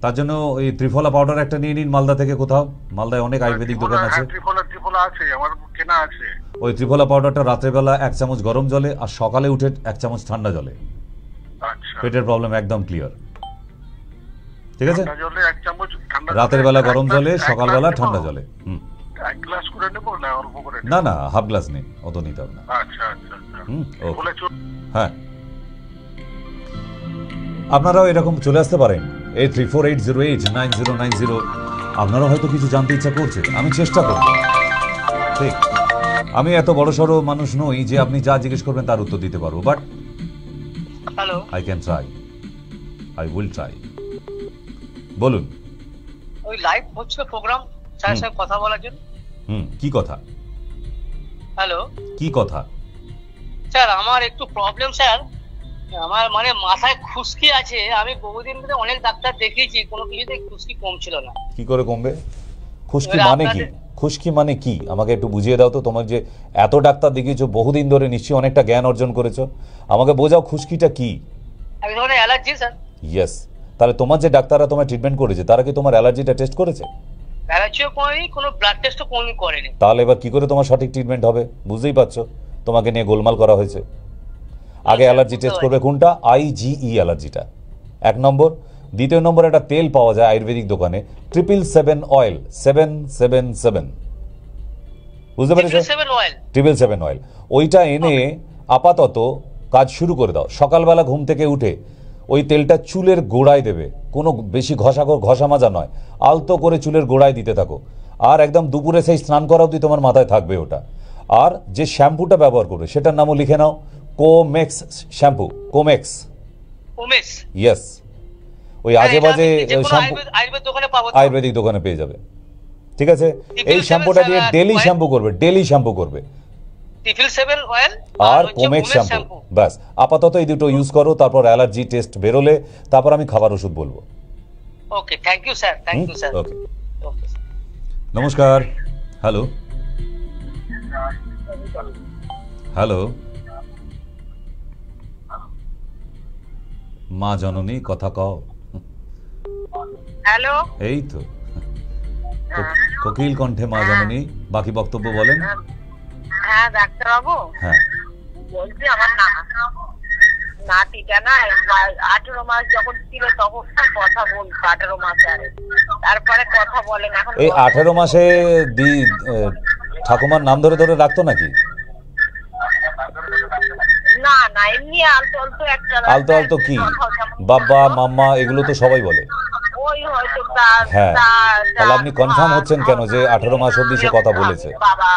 তার জন্য ওই ত্রিফলা পাউডার একটা নিয়ে নিন মালদা থেকে কোথাও, মালদায় অনেক আয়ুর্বেদিক দোকান আছে। ত্রিফলা আছে, আমার কেনা আছে। ওই ত্রিফলা পাউডারটা রাত্রেবেলা 1 চামচ গরম জলে আর সকালে উঠে 1 চামচ ঠান্ডা জলে, আচ্ছা। পেটের প্রবলেম একদম ক্লিয়ার, ঠিক আছে? রাতের বেলা গরম জলে, সকালবেলা ঠান্ডা জলে। হুম। 1 গ্লাস করে নেবো না অল্প করে? না না, হাফ গ্লাস নিন, অত নিতে হবে না। আচ্ছা আচ্ছা আচ্ছা। হুম, ওকে। হ্যাঁ, আপনারাও এরকম চলে আসতে পারেন 8348089090। আপনারা হয়তো কিছু জানতে ইচ্ছা করছে, আমি চেষ্টা করব। ঠিক, আমি এত বড় সড়ো মানুষ নই যে আপনি যা জিজ্ঞেস করবেন তার উত্তর দিতে পারবো, but hello, I can try, I will try. বলুন। ওই লাইভ হচ্ছিল প্রোগ্রাম, স্যারের সঙ্গে কথা বলার জন্য। কি কথা? হ্যালো, কি কথা? স্যার আমার একটু প্রবলেম স্যার, আমার মানে মাথায় খুশকি আছে। আমি বহুদিন ধরে অনেক ডাক্তার দেখিয়েছি, কোনো কিছুতে খুশকি কমছিল না। কি করে কমবে? খুশকি মানে কি? খুশকি মানে কি আমাকে একটু বুঝিয়ে দাও তো। তোমার যে এত ডাক্তার দেখিয়েছো বহুদিন ধরে, নিশ্চয়ই অনেকটা জ্ঞান অর্জন করেছো, আমাকে বোঝাও খুশকিটা কি। এক ধরনের অ্যালার্জি স্যার। ইয়েস, তাহলে তোমার যে ডাক্তাররা তোমার ট্রিটমেন্ট করেছে তারা কি তোমার অ্যালার্জিটা টেস্ট করেছে? অ্যালার্জিও করেনি, কোনো ব্লাড টেস্টও করেনি। তাহলে এবার কি করে তোমার সঠিক ট্রিটমেন্ট হবে? বুঝতেই পারছো তোমাকে নিয়ে গোলমাল করা হয়েছে। আগে অ্যালার্জি টেস্ট করবে কোনটা? IgE অ্যালার্জিটা 1 নম্বর। দ্বিতীয় নম্বর, একটা তেল পাওয়া যায় আয়ুর্বেদিক দোকানে, 777 অয়েল, 777, বুঝতে পেরেছো? 777 অয়েল, ওইটা এনে আপাতত কাজ শুরু করে দাও। সকালবেলা ঘুম থেকে উঠে ওই তেলটা চুলের গোড়ায় দেবে, কোনো বেশি ঘষা মাজা নয়, আলতো করে চুলের গোড়ায় দিতে থাকো। আর একদম দুপুরে সেই স্নান করা অবধি তোমার মাথায় থাকবে ওটা। আর যে শ্যাম্পুটা ব্যবহার করবে সেটার নামও লিখে নাও, কোমেক্স শ্যাম্পু। কোমেক্স, ইয়েস। ওই আজে বাজে শ্যাম্পু আয়ুর্বেদিক দোকানে পেয়ে যাবে, ঠিক আছে? এই শ্যাম্পুটা দিয়ে ডেলি শ্যাম্পু করবে, ডেলি শ্যাম্পু করবে। আর কোমেক্স শ্যাম্পু, ব্যাস। আপাতত এই দুটো ইউজ করো, তারপর অ্যালার্জি টেস্ট বেরোলে তারপর আমি খাবার ওষুধ বলবো। Okay, thank you sir, thank you sir. Okay, নমস্কার। হ্যালো, হ্যালো, মা জননী কথা কও। হ্যালো, এই তো কোকিল কণ্ঠে মা জননী, বাকি বক্তব্য বলেন। হ্যাঁ ডাক্তারবাবু, হ্যাঁ বলছি আমার নাতিটা না 18 মাস যখন ছিল তখন কথা বলতো, 18 মাস আরে, তারপরে কথা বলেন এখন। এই 18 মাসে ঠাকুমার নাম ধরে ধরে রাখতো নাকি? না না, এমনি আলতো আলতো একটা। আলতো আলতো কি? বাবা মাম্মা এগুলো তো সবাই বলে। ওই হয়তো। হ্যাঁ, তাহলে আপনি কনফার্ম হচ্ছেন কেন যে 18 মাস অবধি সে কথা বলেছে? বাবা,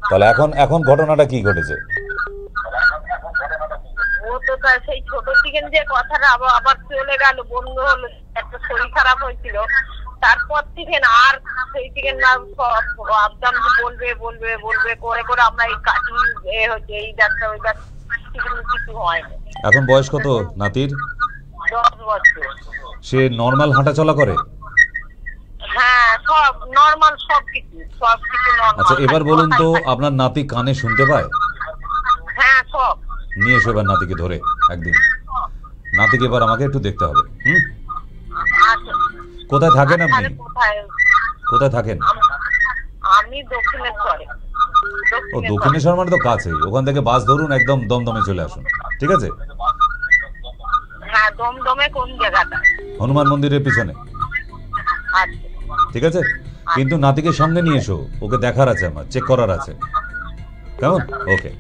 তাহলে এখন ঘটনাটা কি ঘটেছে? ও তো সেই ছোট থেকে যে কথাটা আবার চলে গেল, বন্ধ হলো, একটা শরীর খারাপ হয়েছিল, তারপর থেকে না আর সেই থেকে না আবদাম বলবে বলবে বলবে করে করে আমরা এই কাটি হচ্ছে, এই ডাক্তার ওই ডাক্তার, কিছু হয় না। এখন বয়স কত নাতির? 10 বছর। সে নর্মাল হাঁটাচলা করে? হ্যাঁ, সব নরমাল, সবকিছু নরমাল। আচ্ছা, এবার বলুন তো আপনার নাতি কানে শুনতে পায়? হ্যাঁ, সব। নিয়ে এসো এবার নাতিকে ধরে একদিন। নাতিকে এবার আমাকে একটু দেখতে হবে। আচ্ছা, কোথায় থাকেন আপনি? কোথায় থাকেন? আমি দক্ষিণেশ্বরে। ও, দক্ষিণেশ্বর মানে তো কাছেই, ওখান থেকে বাস ধরুন, একদম দমদমে চলে আসুন, ঠিক আছে? হ্যাঁ, দমদমে কোন জায়গাটা? হনুমান মন্দিরের পিছনে, আচ্ছা ঠিক আছে? কিন্তু নাতিকে সঙ্গে নিয়ে এসো, ওকে দেখার আছে, আমার চেক করার আছে, কেমন? ওকে,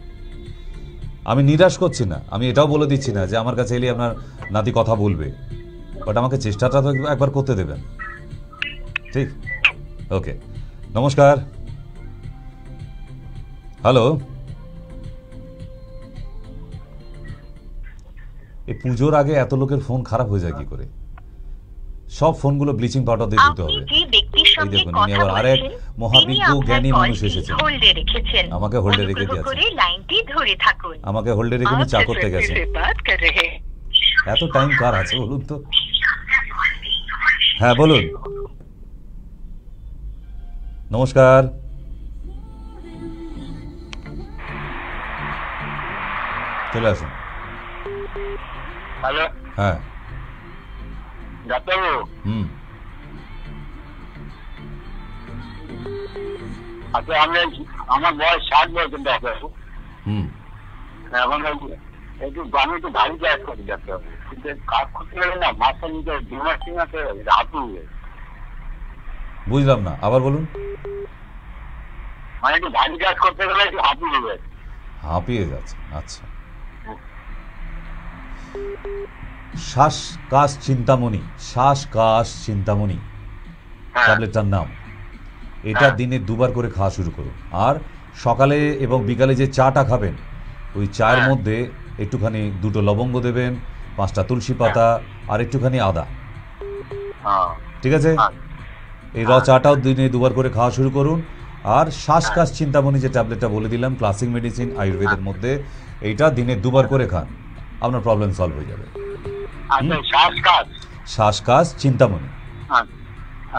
আমি নিরাশ করছি না, আমি এটাও বলে দিচ্ছি না যে আমার কাছে এলে আপনার নাতি কথা বলবে, বাট আমাকে চেষ্টাটা তো একবার করতে দেবেন, ঠিক? ওকে, নমস্কার। হ্যালো, এই পুজোর আগে এত লোকের ফোন খারাপ হয়ে যায় কি করে? সব ফোনগুলো ব্লিচিং পাউডার দিয়ে ধুতে হবে। এই দেখুন, ইনি আবার আরেক মহাবিজ্ঞ জ্ঞানী মানুষ এসেছেন, আমাকে হোল্ডে রেখে দিয়েছে, আমাকে হোল্ডে রেখে উনি চা করতে গেছেন। এত টাইম কার আছে বলুন তো? হ্যাঁ বলুন। নমস্কার। চলে আসুন। হ্যালো, হ্যাঁ ডাক্তারবাবু। আচ্ছা, আমার বয়স 60 বছর ডাক্তারবাবু। এখন একটু আমি একটু ভারী কাজ করি ডাক্তারবাবু, কিন্তু কাজ করতে গেলে না মাসে নিতে 2 মাস 3 মাসে হাঁপিয়ে। বুঝলাম না, আবার বলুন। মানে একটু ভারী কাজ করতে গেলে একটু হাঁপিয়ে যাচ্ছে। হাঁপিয়ে যাচ্ছে, আচ্ছা। শ্বাসকাশ চিন্তামণি, শ্বাসকাশ চিন্তামণি ট্যাবলেটটার নাম। এটা দিনে 2 বার করে খাওয়া শুরু করুন। আর সকালে এবং বিকালে যে চাটা খাবেন, ওই চায়ের মধ্যে একটুখানি 2টো লবঙ্গ দেবেন, 5টা তুলসী পাতা আর একটুখানি আদা, ঠিক আছে? এই চাটাও দিনে 2 বার করে খাওয়া শুরু করুন। আর শ্বাসকাশ চিন্তামণি যে ট্যাবলেটটা বলে দিলাম, ক্লাসিক মেডিসিন আয়ুর্বেদের মধ্যে, এইটা দিনে 2 বার করে খান, আপনার প্রবলেম সলভ হয়ে যাবে। শ্বাসকাশ চিন্তামণি,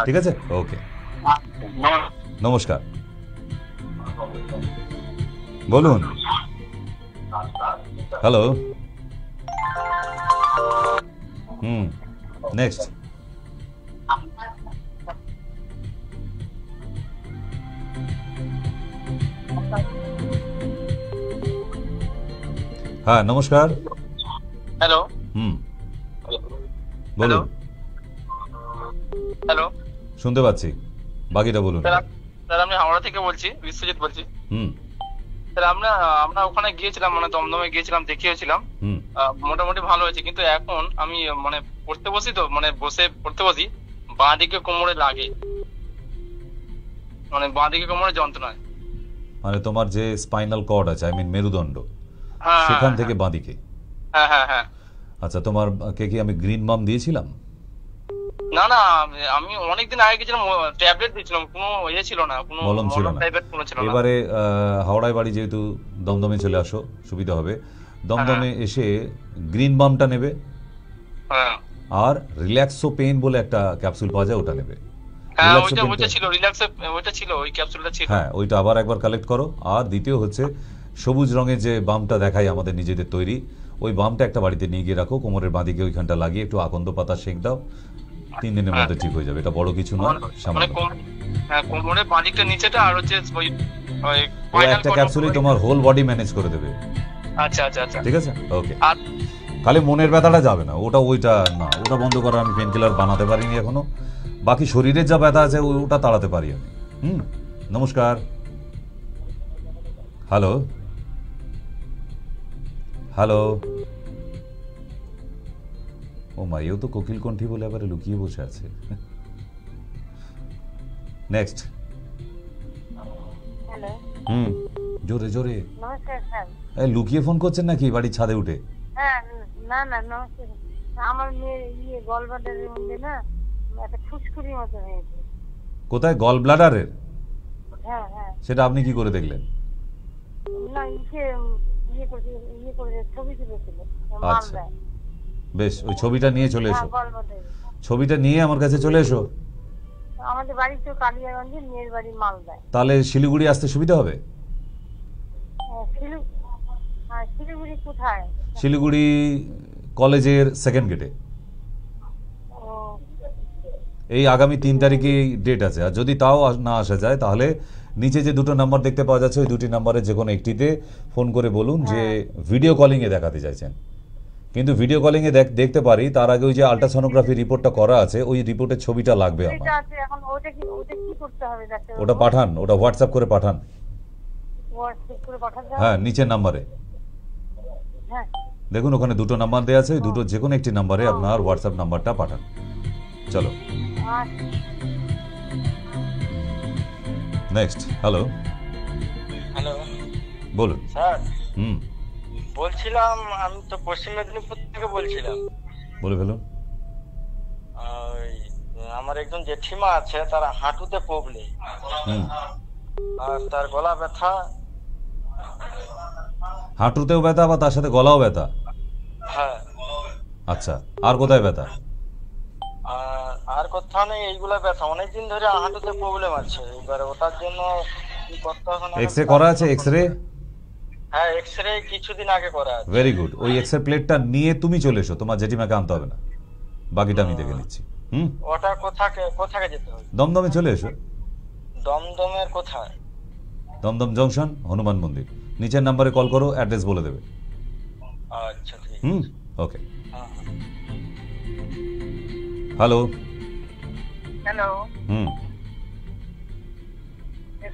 ঠিক আছে? ওকে, নমস্কার, বলুন। Hello, next. হ্যাঁ, নমস্কার। হ্যালো, বলুন। হ্যালো, শুনতে পাচ্ছি, বাকিটা বলুন। স্যার আমি হাওড়া থেকে বলছি, বিশ্বজিৎ বলছি। স্যার আমরা ওখানে গিয়েছিলাম, মানে দমদমে গিয়েছিলাম, দেখিয়েছিলাম, মোটামুটি ভালো হয়েছে। কিন্তু এখন আমি মানে পড়তে বসি তো, মানে বসে পড়তে বসি, বাঁ দিকে কোমরে লাগে, মানে বাঁ দিকে কোমরে যন্ত্রণা। মানে তোমার যে স্পাইনাল কর্ড আছে, আই মিন মেরুদণ্ড, সেখান থেকে বাঁ দিকে? হ্যাঁ হ্যাঁ হ্যাঁ। আচ্ছা, তোমার কি আমি গ্রিন বাম দিয়েছিলাম? না না, আমি অনেকদিন আগে গেছিলাম, ট্যাবলেট দিয়েছিলাম, কোনো ইয়ে ছিল না, কোনো মলম ছিল না। এবারে হাওড়ায় বাড়ি, যেহেতু দমদমে চলে আসো, সুবিধা হবে। দমদমে এসে গ্রিন বামটা নেবে, আর রিল্যাক্সো পেইন বলে একটা ক্যাপসুল পাওয়া যায়, ওটা নেবে। হ্যাঁ, ওইটা আবার একবার কালেক্ট করো। আর দ্বিতীয় হচ্ছে, সবুজ রঙের যে বামটা দেখাই আমাদের নিজেদের তৈরি, ওই বামটা একটা বাড়িতে নিয়ে গিয়ে রাখো, কোমরের বাঁদিকে ওইখানটা লাগিয়ে একটু আকন্দ পাতা সেঁক দাও, 3 দিনের মধ্যে ঠিক হয়ে যাবে। এটা বড় কিছু নয়, সামান্য। কোমরের বাঁদিকটা নিচেটা, আর হচ্ছে ওই একটা ক্যাপসুলই তোমার হোল বডি ম্যানেজ করে দেবে। আচ্ছা আচ্ছা আচ্ছা, ঠিক আছে, ওকে। খালি মনের ব্যথাটা যাবে না, ওইটা না, ওটা বন্ধ করা আমি পেন কিলার বানাতে পারিনি এখনো। বাকি শরীরের যা ব্যথা আছে ওটা তাড়াতে পারি আমি। নমস্কার। Hello, hello. ও মা, এও তো কোকিল কণ্ঠী বলে আবার লুকিয়ে বসে আছে। নেক্সট। হ্যালো। জোরে জোরে। নমস্কার স্যার। এই লুকিয়ে ফোন করছেন নাকি বাড়ির ছাদে উঠে? হ্যাঁ, না না, নমস্কার। আমার মেয়ে গল ব্লাডারের মধ্যে না একটা ফুসকুড়ির মতো হয়েছে। কোথায়? গল ব্লাডারের? হ্যাঁ হ্যাঁ। সেটা আপনি কি করে দেখলেন? না, ইয়ে করে ছবি তুলেছিল। আচ্ছা, বেশ, ওই ছবিটা নিয়ে চলে এসো। ছবিটা নিয়ে আমার কাছে চলে এসো। আমাদের বাড়ি তো কালিয়াগঞ্জে, মেয়ের বাড়ি মালদায়। তাহলে শিলিগুড়ি আসতে সুবিধা হবে। শিলিগুড়ি কোথায়? শিলিগুড়ি কলেজের 2nd গেটে। এই আগামী 3 তারিখে ডেট আছে। আর যদি তাও না আসা যায়, তাহলে নিচে যে 2টো নাম্বার দেখতে পাওয়া যাচ্ছে, ওই 2টি নাম্বারে যে কোনো একটিতে ফোন করে বলুন যে ভিডিও কলিংয়ে দেখাতে চাইছেন। কিন্তু ভিডিও কলিংয়ে দেখতে পারি, তার আগে ওই যে আল্ট্রাসোনোগ্রাফি রিপোর্টটা করা আছে, ওই রিপোর্টের ছবিটা লাগবে আমার। ওটা পাঠান, ওটা হোয়াটসঅ্যাপ করে পাঠান। হ্যাঁ, নিচের নাম্বারে দেখুন, ওখানে 2টো নাম্বার দেওয়া আছে, ওই 2টো যে কোনো একটি নাম্বারে আপনার হোয়াটসঅ্যাপ নাম্বারটা পাঠান। চলো, নেক্সট। হ্যালো। হ্যালো, বলুন স্যার। বলছিলাম, আমি তো পশ্চিম মেদিনীপুর থেকে বলছিলাম। বলে ফেলুন। আমার একজন জেঠিমা আছে, তার হাঁটুতে প্রবলেম, আর তার গলা ব্যথা। হাঁটুতেও ব্যথা, বা তার সাথে গলাও ব্যথা? হ্যাঁ। আচ্ছা, আর কোথায় ব্যথা? আর কোথাও নেই, এইগুলা ব্যথা অনেকদিন ধরে হাঁটুতে প্রবলেম আছে। এবারে ওটার জন্য কি করতে হবে? এক্সরে করা আছে? এক্সরে? হ্যাঁ, এক্সরে কিছুদিন আগে করা আছে। Very good. ওই এক্সরে প্লেটটা নিয়ে তুমি চলে এসো, তোমার জেঠিমাকে আনতে হবে না, বাকিটা আমি দেখে নিচ্ছি। ওটা কোথায় যেতে হবে? দমদমে চলে এসো। দমদমের কোথায়? দমদম জংশন, হনুমান মন্দির। নিচের নাম্বারে কল করো, অ্যাড্রেস বলে দেবে। আচ্ছা, ঠিক আছে। ওকে। হ্যালো। হ্যালো।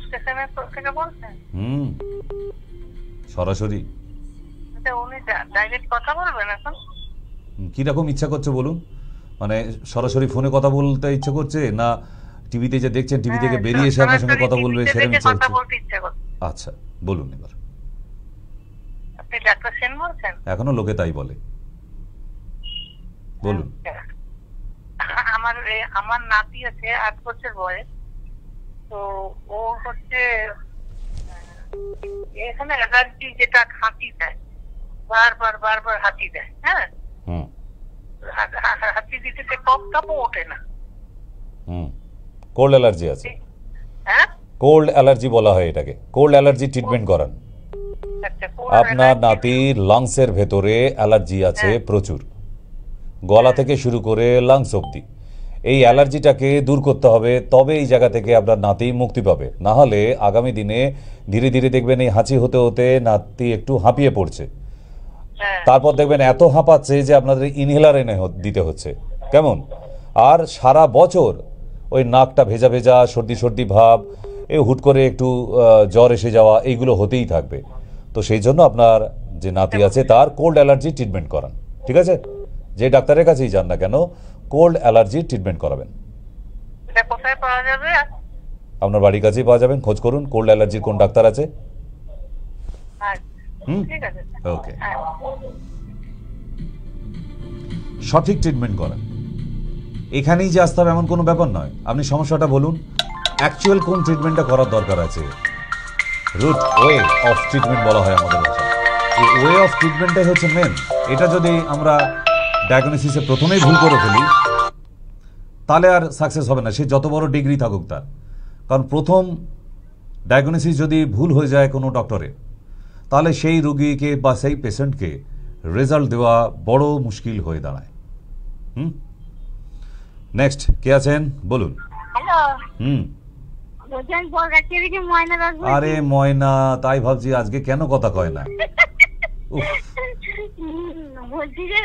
স্টেশনের থেকে বলছেন? সরাসরি। উনি ডাইরেক্ট কথা বলবেন এখন? কীরকম ইচ্ছা করছে বলুন, মানে সরাসরি ফোনে কথা বলতে ইচ্ছে করছে, না টিভিতে যে দেখছেন টিভি থেকে বেরিয়ে এসে আপনার সঙ্গে কথা বলবে সেরকম ইচ্ছা হচ্ছে? আচ্ছা বলুন এবার। আপনি ডাক্তার সেন বলছেন? এখনো লোকে তাই বলে, বলুন। আমার নাতি আছে 8 বছর বয়স, তো ও হচ্ছে এখানে অ্যালার্জি, যেটা হাঁচি দেয়, বারবার হাঁচি দেয়। হ্যাঁ, হাঁচি দিতে কপও ওঠে না। কোল্ড অ্যালার্জি আছে। হ্যাঁ, কোল্ড অ্যালার্জি বলা হয় এটাকে। কোল্ড অ্যালার্জি ট্রিটমেন্ট করান। আপনার নাতির লাংসের ভেতরে অ্যালার্জি আছে প্রচুর, গলা থেকে শুরু করে লাংস অবধি। এই অ্যালার্জিটাকে দূর করতে হবে, তবে এই জায়গা থেকে আপনার নাতি মুক্তি পাবে। না হলে আগামী দিনে ধীরে ধীরে দেখবেন এই হাঁচি হতে হতে নাতি একটু হাঁপিয়ে পড়ছে, তারপর দেখবেন এত হাঁপাচ্ছে যে আপনাদের ইনহেলার এনে দিতে হচ্ছে, কেমন? আর সারা বছর ওই নাকটা ভেজা ভেজা, সর্দি সর্দি ভাব, এ হুট করে একটু জ্বর এসে যাওয়া, এইগুলো হতেই থাকবে। তো সেই জন্য আপনার যে নাতি আছে তার কোল্ড অ্যালার্জি ট্রিটমেন্ট করান, ঠিক আছে? যে ডাক্তারের কাছেই যান না কেন, কোল্ড অ্যালার্জি ট্রিটমেন্ট করাবেন। কোথায় পাওয়া যাবে? আপনার বাড়ির কাছেই পাওয়া যাবেন, খোঁজ করুন কোল্ড অ্যালার্জির কোন ডাক্তার আছে। ওকে, সঠিক ট্রিটমেন্ট করান। এখানেই যে আসতে হবে এমন কোনো ব্যাপার নয়। আপনি সমস্যাটা বলুন, অ্যাকচুয়াল কোন ট্রিটমেন্টটা করার দরকার আছে। রুট ওয়ে অফ ট্রিটমেন্ট বলা হয় আমাদের ভাষায়। এই ওয়ে অফ ট্রিটমেন্টটাই হচ্ছে মেন। এটা যদি আমরা ডায়াগনোসিসে প্রথমেই ভুল করে ফেলি তাহলে আর সাকসেস হবে না, সে যত বড় ডিগ্রি থাকুক তার। কারণ প্রথম ডায়াগনোসিস যদি ভুল হয়ে যায় কোনো ডক্টরে, তাহলে সেই রোগীকে বা সেই পেশেন্টকে রেজাল্ট দেওয়া বড় মুশকিল হয়ে দাঁড়ায়। নেক্সট কে আছেন বলুন। আরে ময়না, তাই ভাবছি আজকে কেন কথা কয় না। বলছি যে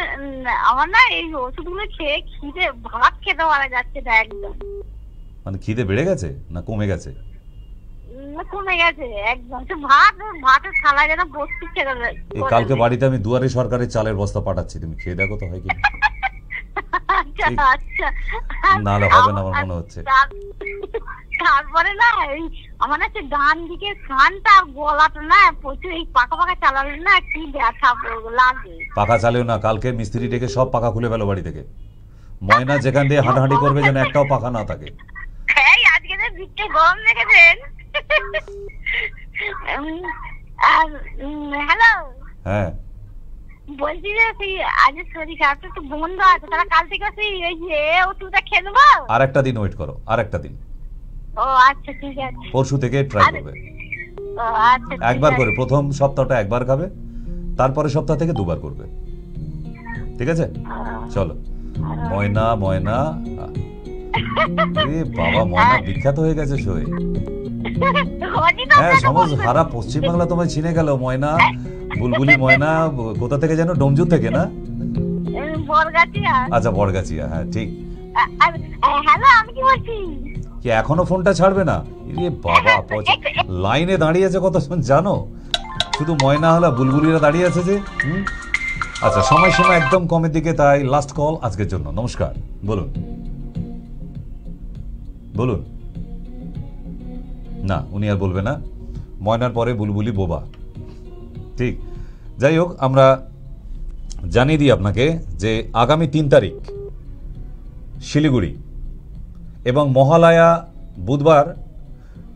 আমার না এই ওষুধগুলো খেয়ে খিদে, ভাত খেতে পারা যাচ্ছে না একদম। মানে খিদে বেড়ে গেছে না কমে গেছে? কমে গেছে একদম। ভাতের থালা যেন বসতে খেতে যায়। কালকে বাড়িতে আমি দুয়ারে সরকারের চালের বস্তা পাঠাচ্ছি, তুমি খেয়ে দেখো তো হয় কি। না হবে না আমার মনে হচ্ছে। তারপরে না আমার হচ্ছে ডান দিকে কানটা, গলাটা না প্রচুর এই পাকা পাকা চালালে না কি ব্যথা লাগে। পাকা চালেও না, কালকে মিস্ত্রি ডেকে সব পাকা খুলে ফেলো বাড়ি থেকে। ময়না যেখান দিয়ে হাঁটাহাঁটি করবে যেন একটাও পাকা না থাকে। আজকে যে বৃষ্টি গরম দেখেছেন। হ্যালো, হ্যাঁ বলছি যে আজ শরীর খারাপটা একটু বন্ধ আছে, তাহলে কাল থেকে এই যে ওষুধটা খেয়ে নেবো। আর একটা দিন ওয়েট করো, আর একটা দিন। ও আচ্ছা ঠিক আছে, পরশু থেকে ট্রাই করবে। আচ্ছা, একবার করে প্রথম সপ্তাহটা একবার খাবে, তারপরে সপ্তাহ থেকে দুবার করবে, ঠিক আছে? চলো ময়না। ময়না বাবা, ময়না বিখ্যাত হয়ে গেছে সই। হ্যাঁ, সমস্ত সারা পশ্চিমবাংলা তোমায় চিনে গেল ময়না। বুলবুলি ময়না কোথা থেকে যেন? ডোমজুর থেকে না? আচ্ছা বড়গাছিয়া, হ্যাঁ ঠিক। কি এখনো ফোনটা ছাড়বে না? বাবা লাইনে দাঁড়িয়ে আছে কতক্ষণ জানো? শুধু ময়না হলো, বুলবুলিরা দাঁড়িয়ে আছে যে। আচ্ছা সময়সীমা একদম কমের দিকে, তাই লাস্ট কল আজকের জন্য। নমস্কার, বলুন বলুন। না উনি আর বলবে না, ময়নার পরে বুলবুলি বোবা। ঠিক, যাই হোক আমরা জানিয়ে দিই আপনাকে যে আগামী 3 তারিখ শিলিগুড়ি এবং মহালয়া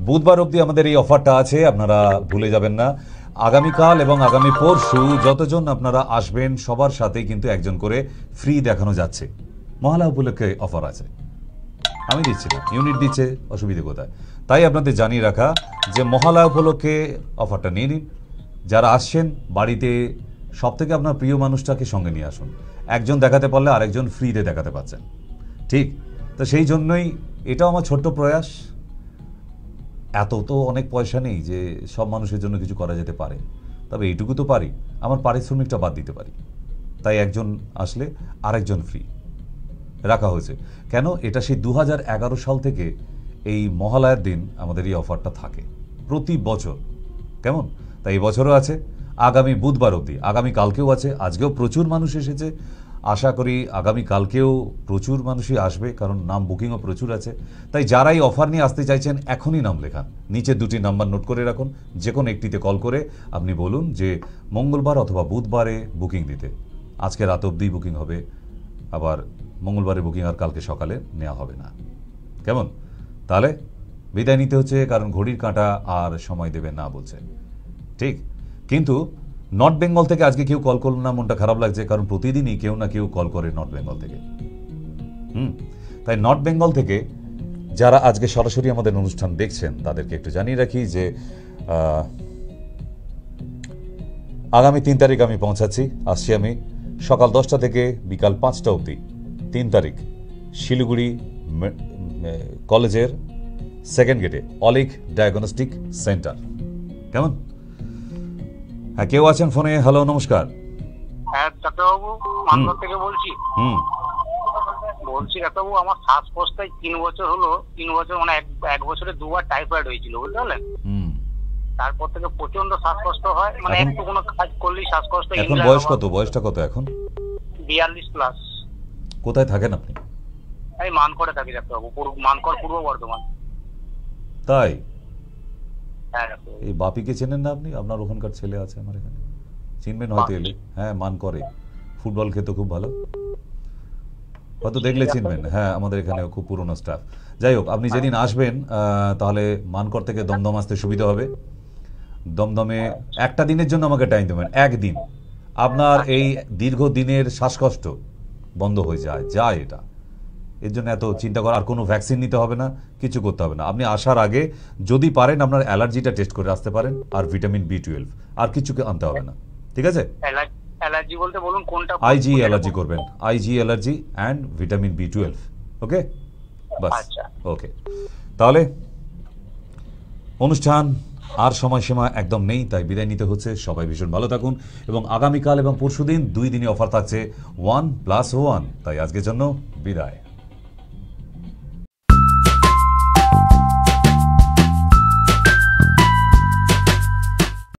বুধবার অবধি আমাদের এই অফারটা আছে, আপনারা ভুলে যাবেন না। আগামীকাল এবং আগামী পরশু যতজন আপনারা আসবেন সবার সাথে কিন্তু একজন করে ফ্রি দেখানো যাচ্ছে। মহালয়া উপলক্ষে অফার আছে, আমি দিচ্ছি না, ইউনিট দিচ্ছে, অসুবিধে কোথায়? তাই আপনাদের জানিয়ে রাখা যে মহালয়া উপলক্ষে অফারটা নিয়ে নিন। যারা আসছেন বাড়িতে সব থেকে আপনার প্রিয় মানুষটাকে সঙ্গে নিয়ে আসুন। একজন দেখাতে পারলে আরেকজন ফ্রিতে দেখাতে পারছেন, ঠিক? তো সেই জন্যই এটাও আমার ছোট্ট প্রয়াস। এত তো অনেক পয়সা নেই যে সব মানুষের জন্য কিছু করা যেতে পারে, তবে এইটুকু তো পারি, আমার পারিশ্রমিকটা বাদ দিতে পারি। তাই একজন আসলে আরেকজন ফ্রি রাখা হয়েছে। কেন? এটা সেই 2011 সাল থেকে এই মহালয়ার দিন আমাদের এই অফারটা থাকে প্রতি বছর, কেমন? তাই এই বছরও আছে আগামী বুধবার অবধি, আগামী কালকেও আছে, আজকেও প্রচুর মানুষ এসেছে। আশা করি আগামীকালকেও প্রচুর মানুষই আসবে, কারণ নাম বুকিংও প্রচুর আছে। তাই যারাই অফার নিয়ে আসতে চাইছেন এখনই নাম লেখান, নিচে দুটি নাম্বার নোট করে রাখুন, যে কোনো একটিতে কল করে আপনি বলুন যে মঙ্গলবার অথবা বুধবারে বুকিং দিতে। আজকে রাত অবধি বুকিং হবে, আবার মঙ্গলবারে বুকিং আর কালকে সকালে নেওয়া হবে না। কেমন? তাহলে বিদায় নিতে হচ্ছে, কারণ ঘড়ির কাঁটা আর সময় দেবে না বলছে। ঠিক, কিন্তু নর্থ বেঙ্গল থেকে আজকে কেউ কল করল না, মনটা খারাপ লাগছে, কারণ প্রতিদিনই কেউ না কেউ কল করে নর্থ বেঙ্গল থেকে। তাই নর্থ বেঙ্গল থেকে যারা আজকে সরাসরি আমাদের অনুষ্ঠান দেখছেন তাদেরকে একটু জানিয়ে রাখি যে আগামী 3 তারিখ আমি আসছি আমি সকাল 10টা থেকে বিকাল 5টা অবধি। 3 তারিখ শিলিগুড়ি কলেজের সেকেন্ড গেটে অলিক ডায়াগনস্টিক সেন্টার। কেমন? হ্যাঁ, কেউ আছেন ফোনে? হ্যালো, নমস্কার। হ্যাঁ ডাক্তারবাবু, মানকর থেকে বলছি। বলছি ডাক্তারবাবু, আমার শ্বাসকষ্টে 3 বছর হলো, 3 বছর মানে এক বছরে 2 বার টাইফয়েড হয়েছিল, বুঝতে পারলেন? তারপর থেকে প্রচন্ড শ্বাসকষ্ট হয়, মানে একটু কোনো কাজ করলেই শ্বাসকষ্ট। এখন বয়স কত? বয়সটা কত এখন? 42 প্লাস। কোথায় থাকেন আপনি? আমি মানকরে থাকি ডাক্তারবাবু, মানকর, পূর্ব বর্ধমান। তাই? হ্যাঁ। এই বাপিকে চেনেন না আপনি? আপনার ওখানকার ছেলে আছে আমার এখানে, চিনবেন হয়তো এলে। হ্যাঁ, মান করে, ফুটবল খেতে খুব ভালো, হয়তো দেখলে চিনবেন। হ্যাঁ, আমাদের এখানে খুব পুরনো স্টাফ। যাই হোক, আপনি যেদিন আসবেন তাহলে মানকর থেকে দমদম আসতে সুবিধা হবে। দমদমে একটা দিনের জন্য আমাকে টাইম দেবেন, একদিন আপনার এই দীর্ঘদিনের শ্বাসকষ্ট বন্ধ হয়ে যায় এটা। এর জন্য এত চিন্তা করা, আর কোনো ভ্যাকসিন নিতে হবে না, কিছু করতে হবে না। আপনি আসার আগে যদি পারেন আপনার অ্যালার্জিটা টেস্ট করে আসতে পারেন, আর ভিটামিন B12, আর কিছু আনতে হবে না, ঠিক আছে? অ্যালার্জি বলতে বলুন কোনটা? আইজি অ্যালার্জি করবেন, IG allergy and vitamin B12। ওকে, বাস। ওকে, তাহলে অনুষ্ঠান আর সময়সীমা একদম নেই, তাই বিদায় নিতে হচ্ছে। সবাই ভীষণ ভালো থাকুন, এবং আগামীকাল এবং পরশুদিন 2 দিনই অফার থাকছে 1+1। তাই আজকের জন্য বিদায়।